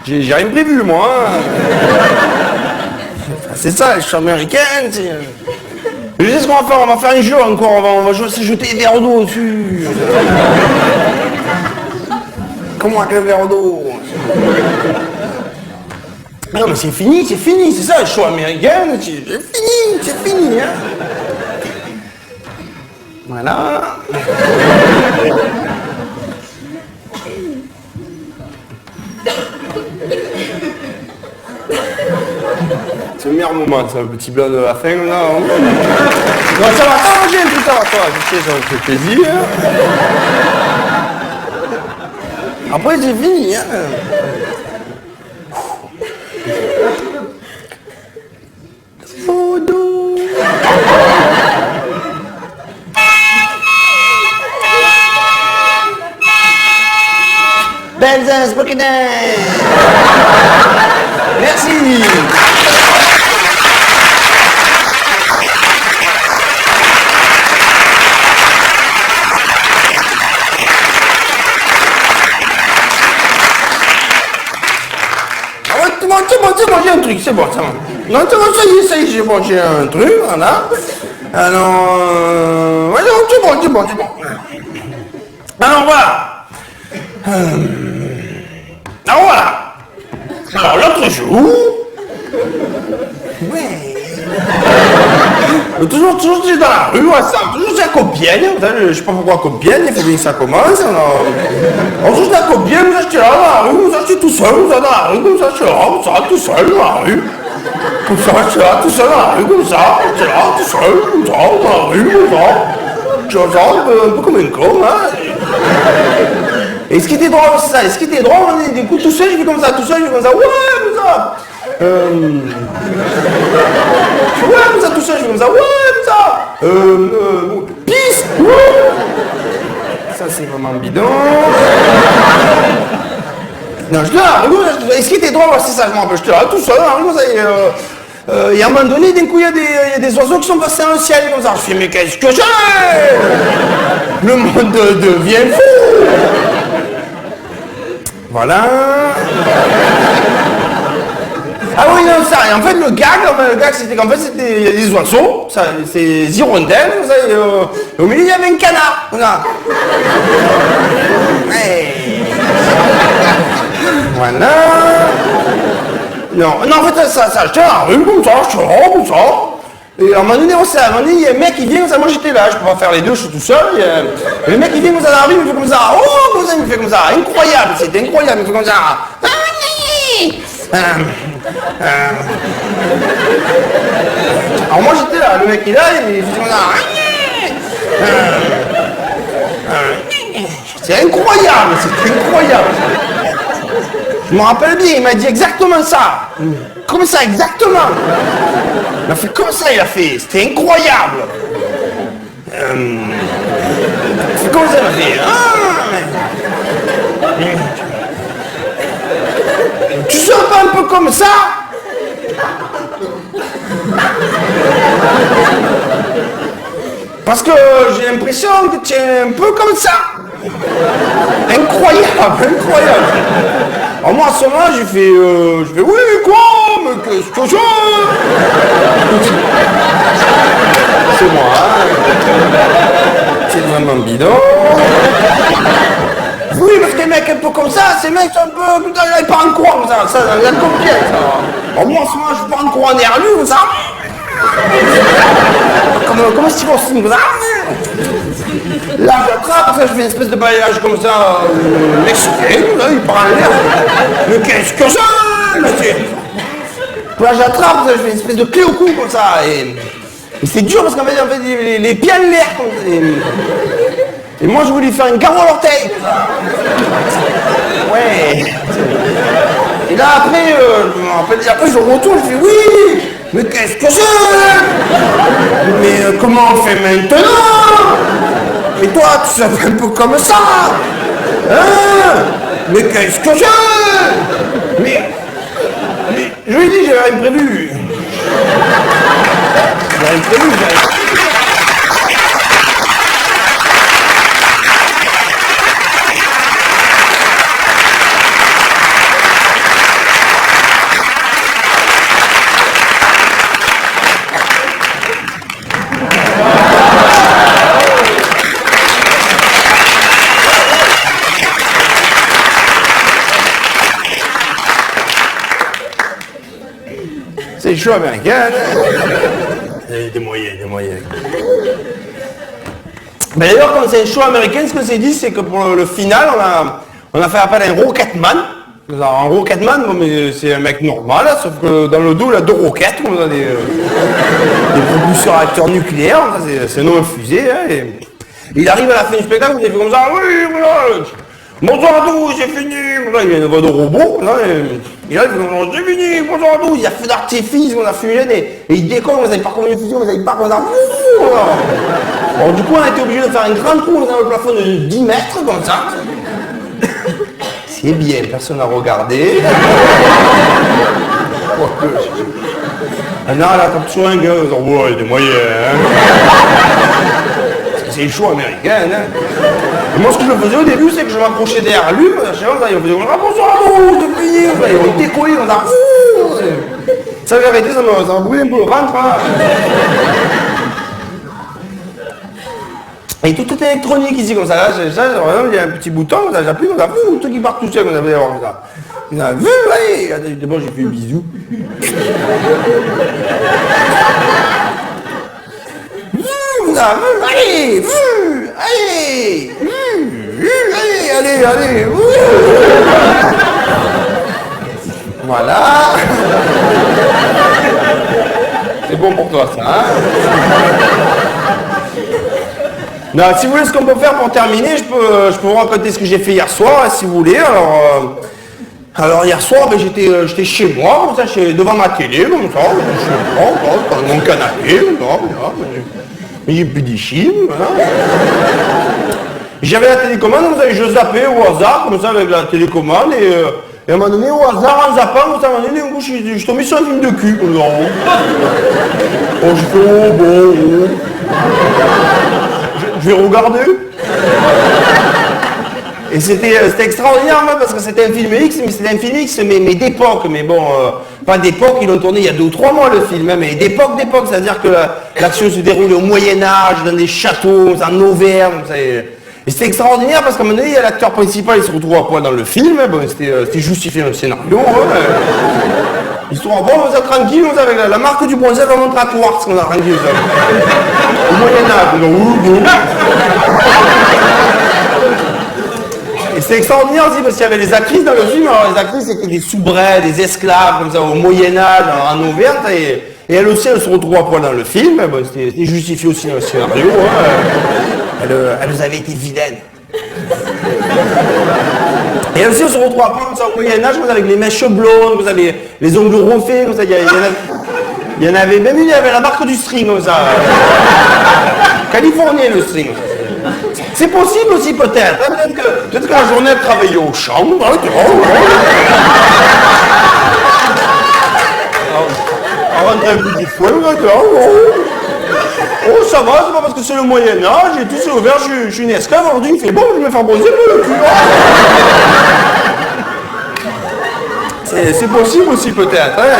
J'ai rien prévu, moi. C'est ça, je suis américain. Je sais ce qu'on va faire, on va faire un jeu encore, on va se jeter des verres d'eau dessus. Comment avec le verre d'eau? Non mais c'est fini, c'est ça, je suis américain, c'est fini, hein. Voilà. C'est le meilleur moment, ça, le petit blanc de la fin, là. Non, ça va t'arranger, tout ça va, je sais, ça me fait plaisir. Après, c'est fini, hein. Dodo. Benzes, Burkina. Merci. C'est bon, j'ai un truc, c'est bon, ça va. Non, c'est bon, ça y est, bon, j'ai un truc, voilà. Alors, ouais, non, c'est bon. Alors, voilà. Alors voilà. Alors l'autre jour... Ouais... Toujours j'étais dans la rue, toujours c'est à Compiègne, je sais pas pourquoi Compiègne, il faut bien que ça commence. Alors j'étais à Compiègne, j'étais là dans la rue, j'étais tout seul, dans la rue, comme ça, j'étais là, tout seul dans la rue. Comme ça, j'étais là, tout seul dans la rue, comme ça, j'étais là, tout seul, comme ça, dans la rue, comme ça. Je un peu comme un con, hein. Et ce qui était drôle, c'est ça, et ce qui était drôle, du coup, tout seul, je fais comme ça, ouais, comme ça. Ouais, comme ça, tout seul, je fais comme ça, ouais, comme ça. Pisse. Ça, c'est vraiment bidon. Non, je te là, et ce qui était drôle, c'est ça, je m'en rappelle, je te là, tout seul, comme ça, et à un moment donné, d'un coup, il y a des oiseaux qui sont passés dans le ciel, comme ça. Je fais, mais qu'est-ce que j'ai? Le monde devient fou. Voilà. Ah oui, non, ça, et en fait, le gag, c'était qu'en fait, il y a des oiseaux, ça, c'est des hirondelles, ça, et au milieu, il y avait un canard, voilà. Ouais. Voilà. Non, en fait, ça, j'étais dans la rue, comme ça, je suis là, comme ça. Et à un moment donné, il y a un mec qui vient, comme ça, moi j'étais là, je peux pas faire les deux, je suis tout seul. Et le mec qui vient comme ça dans la rue, il me fait comme ça, oh, comme ça, il me fait comme ça, incroyable, c'était incroyable, il me fait comme ça. Alors moi j'étais là, le mec il est là, il fait comme ça. C'est incroyable, c'est incroyable. Je me rappelle bien, il m'a dit exactement ça. Comme ça, exactement. Il a fait comme ça, il a fait. C'était incroyable. C'est comme ça, il a fait. Tu seras pas un peu comme ça? Parce que j'ai l'impression que tu es un peu comme ça. Incroyable, incroyable. Alors moi à ce moment je fais oui quoi, mais qu'est-ce que je... C'est moi, hein. C'est vraiment bidon. Oui, parce que les mecs un peu comme ça, ces mecs sont un peu... Ils partent en courant comme ça, ça la complète. Alors moi à ce moment je pars en courant derrière lui comme ça. Comment est-ce qu'ils vont se comme ça? Là, j'attrape, après je fais une espèce de balayage comme ça, mexicain, là, il part en l'air. Mais qu'est-ce que ça? Là, j'attrape, je fais une espèce de clé au cou comme ça, et c'est dur parce qu'en fait, les pieds en l'air comme ça. Et moi, je voulais faire une garrot à l'orteil, comme ça. Ouais. Et là, après, je retourne, je fais oui, mais qu'est-ce que c'est? Mais comment on fait maintenant? Et toi, tu sais un peu comme ça. Hein? Mais qu'est-ce que c'est? Mais je lui ai dit, j'avais rien prévu. J'avais rien prévu, c'est le show américain. Des moyens. Mais d'ailleurs, quand c'est un show américain, ce que c'est dit, c'est que pour le final, on a fait appel à un rocketman. Alors, un rocketman, bon, mais c'est un mec normal, sauf que dans le dos, il a deux roquettes, on a des propulseurs à réacteurs nucléaires, c'est non infusé. Hein, et il arrive à la fin du spectacle, il fait comme ça, oui, voilà. Bonsoir à tous, c'est fini. Là, il y a une voix de robot. Là, et là, il fait comme c'est fini, bonsoir à tous. Il y a fait d'artifice, on a fumé et il décolle, vous n'avez pas combien de fusion, vous n'avez pas comme ça. Alors du coup, on a été obligé de faire un grand trou dans le plafond de 10 mètres, comme ça. C'est bien, personne n'a regardé. Ah non, là, t'as toujours un gars, ouais, des moyens, hein. C'est le show américain, hein. Et moi, ce que je faisais au début, c'est que je m'approchais derrière lui, il faisait bonsoir à nous, c'est fini, ils ont décollé, on a... Ça avait arrêté, ça m'a brûlé un peu le ventre, hein. Et tout est électronique ici, comme ça. Là, vraiment, il y a un petit bouton, comme ça, j'appuie, comme ça, le truc qui part tout seul, comme ça, vous allez voir, comme ça. Il a vu, allez, d'abord j'ai fait un bisou. Allez, allez. Voilà. C'est bon pour toi, ça, hein? Non, si vous voulez, ce qu'on peut faire pour terminer, je peux vous raconter ce que j'ai fait hier soir, si vous voulez. Alors hier soir, ben, j'étais chez moi, comme ça, devant ma télé, comme ça, chez moi, dans mon canapé, comme ça, mais j'ai plus des films, hein. J'avais la télécommande, comme ça, et je zappais au hasard, comme ça, avec la télécommande, et à un moment donné, au hasard, en zappant, comme ça, à un moment donné, je suis tombé sur un film de cul, comme ça. Oh, je fais, oh, bon, oh. Je vais regarder. Et c'était extraordinaire, moi, parce que c'était un film X, mais c'était un film X, mais d'époque, mais bon, pas d'époque, ils l'ont tourné il y a 2 ou 3 mois le film, hein, mais d'époque, c'est-à-dire que l'action se déroule au Moyen-Âge, dans des châteaux, en Auvergne, et c'était extraordinaire parce qu'à un moment donné, l'acteur principal, il se retrouve à poil dans le film, hein, bon, c'était justifié dans le scénario, hein, ils sont à bord, vous êtes tranquille, vous avez la marque du bronzage va montrer à Quartz, qu'on a tranquille, ça. Au Moyen-Âge, et c'est extraordinaire aussi parce qu'il y avait les actrices dans le film. Alors les actrices c'était des soubrettes, des esclaves comme ça au Moyen-Âge, en Auvergne, et elles aussi elles se retrouvent à poil dans le film. Bon, c'était justifié aussi dans le scénario. Hein. Elles avaient été vilaines. Et elles aussi elles se retrouvent à poil comme ça au Moyen-Âge, avec les mèches blondes, vous avez les ongles refaits, comme ça. Il y en avait même une, il y avait la marque du string comme ça. Californien le string. C'est possible aussi peut-être. Hein, peut-être que la journée elle travaillait au champ. On rentre un petit fouet. Oh ça va, c'est pas parce que c'est le Moyen-Âge et tout c'est ouvert, je suis une esclave, aujourd'hui il fait bon, je vais me faire bronzer le cul. C'est possible aussi peut-être. Hein.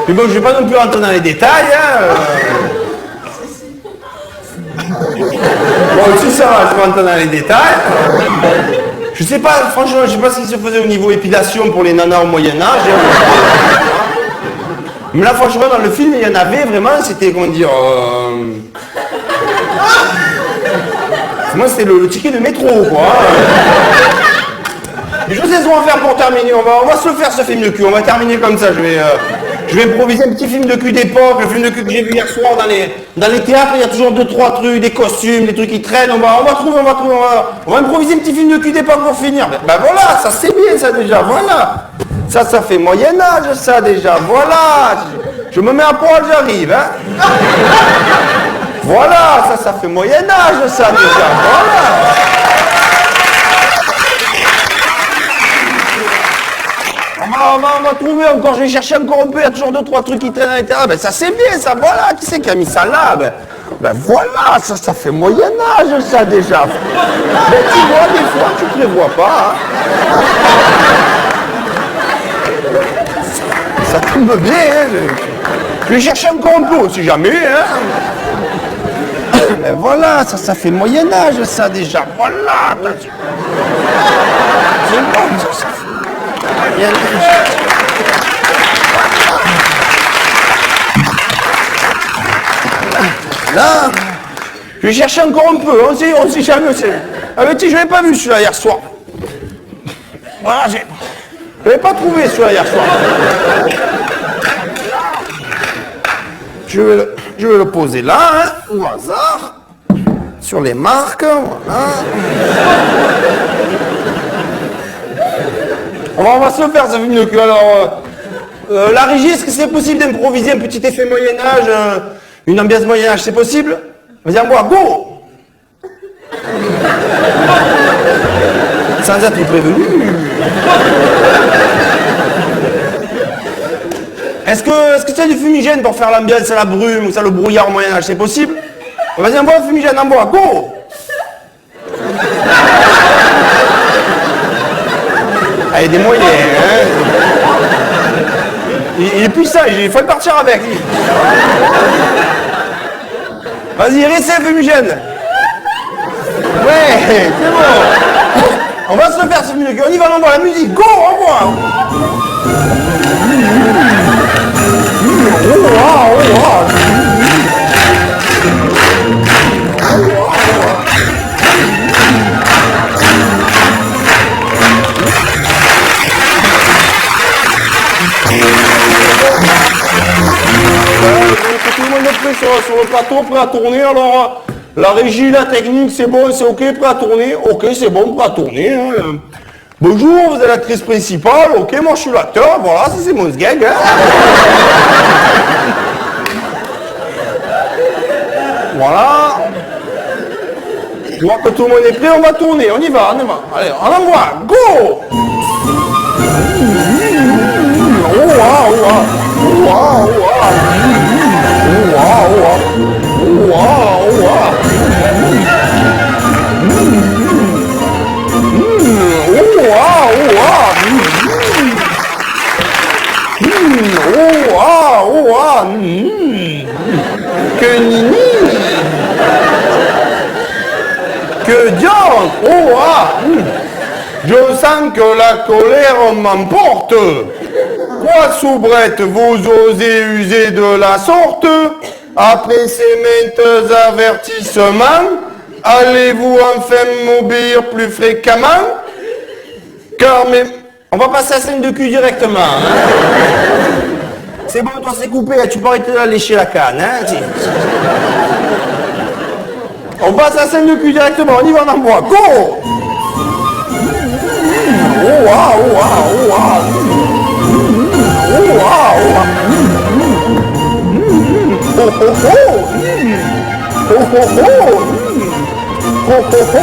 Mais bon, je vais pas non plus rentrer dans les détails. Hein. Bon, si ça va, je vais rentrer dans les détails. Je sais pas, franchement, je sais pas ce qui se faisait au niveau épilation pour les nanas au Moyen-Âge. Mais là, franchement, dans le film, il y en avait vraiment, c'était, comment dire... Moi, c'était le ticket de métro, quoi. Je sais ce qu'on va faire pour terminer, on va se le faire ce film de cul, on va terminer comme ça, je vais improviser un petit film de cul d'époque, le film de cul que j'ai vu hier soir dans les théâtres, il y a toujours 2-3 trucs, des costumes, des trucs qui traînent, on va improviser un petit film de cul d'époque pour finir. Ben voilà, ça c'est bien ça déjà, voilà. Ça fait Moyen-Âge ça déjà, voilà. Je me mets à poil, j'arrive, hein. Voilà, ça fait Moyen-Âge ça déjà, voilà. On va trouver encore, je vais chercher encore un peu, il y a toujours 2-3 trucs qui traînent à l'intérieur. Ben ça c'est bien, ça, voilà, qui c'est qui a mis ça là? Ben voilà, ça fait Moyen-Âge ça déjà. Ben tu vois, des fois, tu prévois pas. Hein. Ça tombe bien, hein. Je vais chercher encore un peu, si jamais. Hein. Ben voilà, ça fait Moyen-Âge ça déjà, voilà. C'est bon, ça fait... Là, je vais chercher encore un peu, on sait jamais. Ah mais tu sais, je l'avais pas vu celui-là hier soir. Voilà, je l'avais pas trouvé celui-là hier soir. Je vais le poser là, hein, au hasard, sur les marques, voilà. On va se le faire, ça fait mieux que... Alors, la régie, est-ce que c'est possible d'improviser un petit effet Moyen-Âge, une ambiance Moyen-Âge, c'est possible? Vas-y, à moi, go! Sans être prévenu. Est-ce que tu as du fumigène pour faire l'ambiance, la brume, ou ça, le brouillard au Moyen-Âge, c'est possible? Vas-y, envoie un fumigène, envoie, go! Ah, il y a des moyens, hein. Il est puissant, il faut le partir avec. Vas-y, récep fumigène. Ouais, c'est bon. On va se faire ce mieux. On y va, on envoie la musique. Go, on envoie. Tout le monde est prêt sur le plateau, prêt à tourner. Alors, la régie, la technique, c'est bon, c'est ok, prêt à tourner. Ok, c'est bon, prêt à tourner. Hein. Bonjour, vous êtes l'actrice principale. Ok, moi je suis l'acteur. Voilà, ça c'est mon gag. Hein. Voilà. Je vois que tout le monde est prêt, on va tourner. On y va, on y va. Allez, on envoie. Go! Que nini! Que diable! Oh ah! Je sens que la colère m'emporte. Quoi, soubrette, vous osez user de la sorte? Après ces maintes avertissements, allez-vous enfin m'obéir plus fréquemment? Car mes... On va passer à la scène de cul directement. Hein. C'est bon, toi c'est coupé, tu peux arrêter de lécher la canne. Hein. On passe à la scène de cul directement, on y va, on envoie. Go! Oh ah, oh ah, oh ah. Oh ah, oh ah. Oh oh oh. Oh oh oh. Oh oh oh.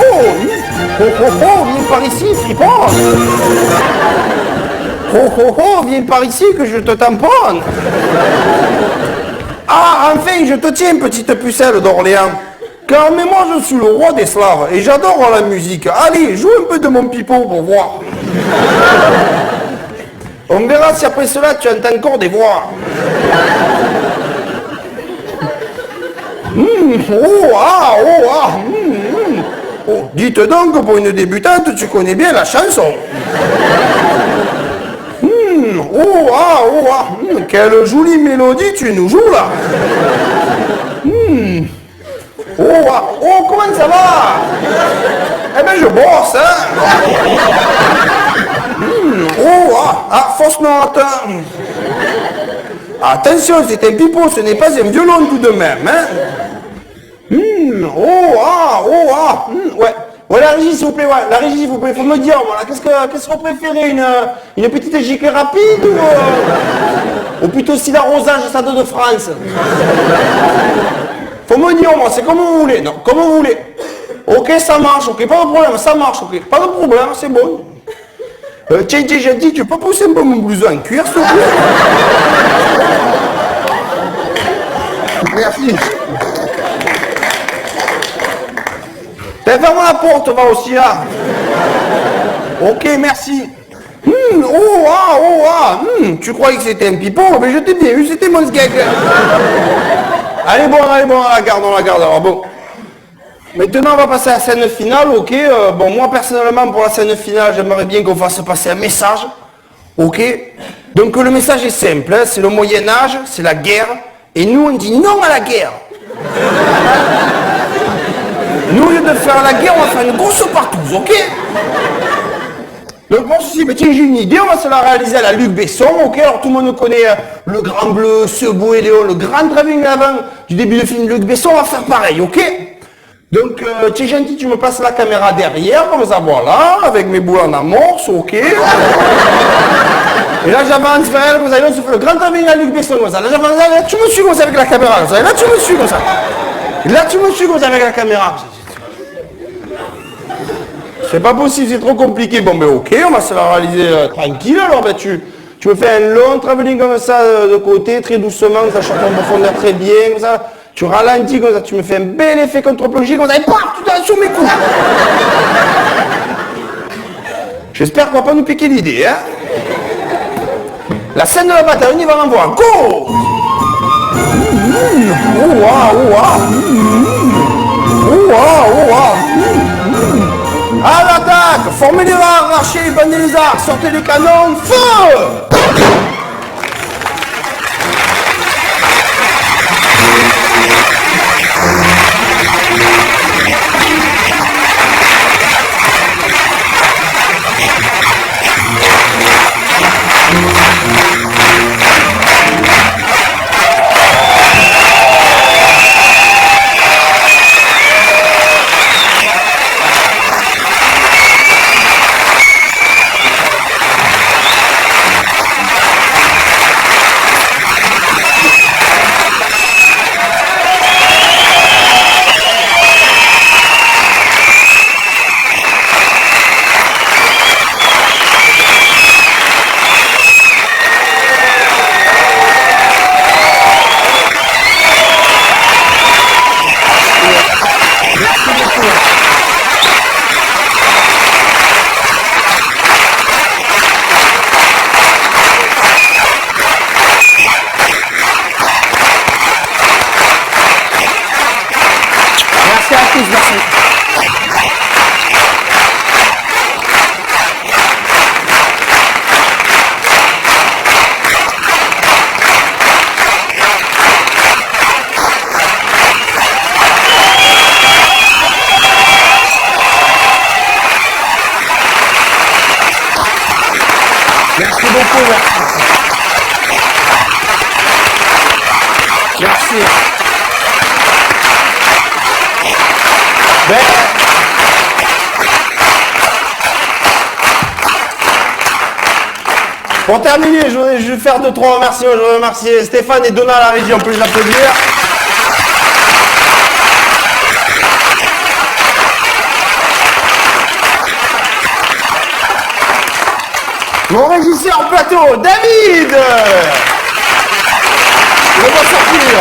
Oh oh oh, viens par ici, fripon. Oh oh oh, viens par ici que je te tamponne. Ah, enfin, je te tiens, petite pucelle d'Orléans. Car mais moi je suis le roi des Slaves et j'adore la musique. Allez, joue un peu de mon pipeau pour voir. On verra si après cela tu entends encore des voix. Oh ah, oh ah. Oh, dites donc, pour une débutante, tu connais bien la chanson. Oh ah, oh ah. Quelle jolie mélodie tu nous joues là. Oh, ah, oh, comment ça va? Eh ben, je bosse, hein. Oh, ah, fausse note. Attention, c'est un pipeau, ce n'est pas un violon tout de même, hein. Oh, ah, oh, ah. Ouais. Ouais, la régie, s'il vous plaît, ouais. La régie, s'il vous plaît, faut me dire, voilà, qu'est-ce que vous préférez, une petite gicle rapide ou plutôt style arrosage Stade de France? Faut me dire, moi, c'est comme vous voulez. Non, comme vous voulez. Ok, ça marche, ok, pas de problème, ça marche, ok. Pas de problème, c'est bon. Tiens, j'ai dit, tu peux pousser un peu mon blouson en cuir, s'il te plaît? Merci. Ferme la porte, va aussi là. Ok, merci. Oh ah, oh ah. Tu croyais que c'était un pipeau, mais je t'ai bien eu, c'était mon gag. Allez, bon, on la garde. Alors, bon. Maintenant, on va passer à la scène finale, ok. Bon, moi, personnellement, pour la scène finale, j'aimerais bien qu'on fasse passer un message, ok. Donc, le message est simple, hein, c'est le Moyen-Âge, c'est la guerre, et nous, on dit non à la guerre. Nous, au lieu de faire la guerre, on va faire une grosse partouze, ok. Donc, moi, ceci, mais tiens, j'ai une idée, on va se la réaliser à la Luc Besson, ok. Alors, tout le monde connaît le Grand Bleu, Sebou et Léon, le grand travelling avant du début du film Luc Besson, on va faire pareil, ok. Donc, tu es gentil, tu me passes la caméra derrière, comme ça, voilà, avec mes boules en amorce, ok. Et là, j'avance vers elle, comme ça, on se fait le grand travelling à Luc Besson, comme ça. Là, j'avance, là, tu me suis comme ça avec la caméra, comme ça. Là, tu me suis comme ça. Là, tu me suis comme ça avec la caméra. C'est pas possible, c'est trop compliqué. Bon, ben ok, on va se la réaliser tranquille. Alors, ben tu me fais un long travelling comme ça de côté, très doucement, ça chante en profondeur très bien, comme ça. Tu ralentis comme ça, tu me fais un bel effet contre-plongée comme ça, et paf, tu t'as sur mes coups. J'espère qu'on va pas nous piquer l'idée, hein. La scène de la bataille, on y va en voir. Go! À l'attaque! Formez les rangs, archers, bandez les arcs, sortez les canons, feu! Merci à tous, merci. Merci beaucoup, merci. Merci. Ben, pour terminer, je vais faire 2-3 remerciements. Je veux remercier Stéphane et Donna à la régie, on peut les applaudir. Mon régisseur plateau, David. Le bon sortir.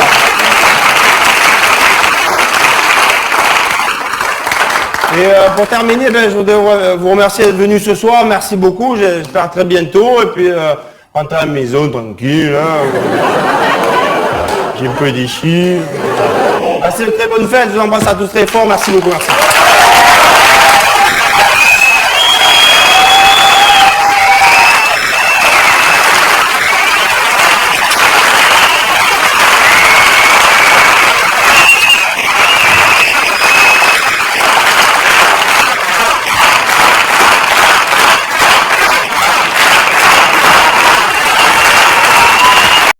Et pour terminer, ben, je voudrais vous remercier d'être venu ce soir. Merci beaucoup. J'espère à très bientôt. Et puis, rentrer à la maison tranquille. Hein. J'ai un peu déchiré. Passez une très bonne fête. Je vous embrasse à tous très fort. Merci beaucoup. Merci.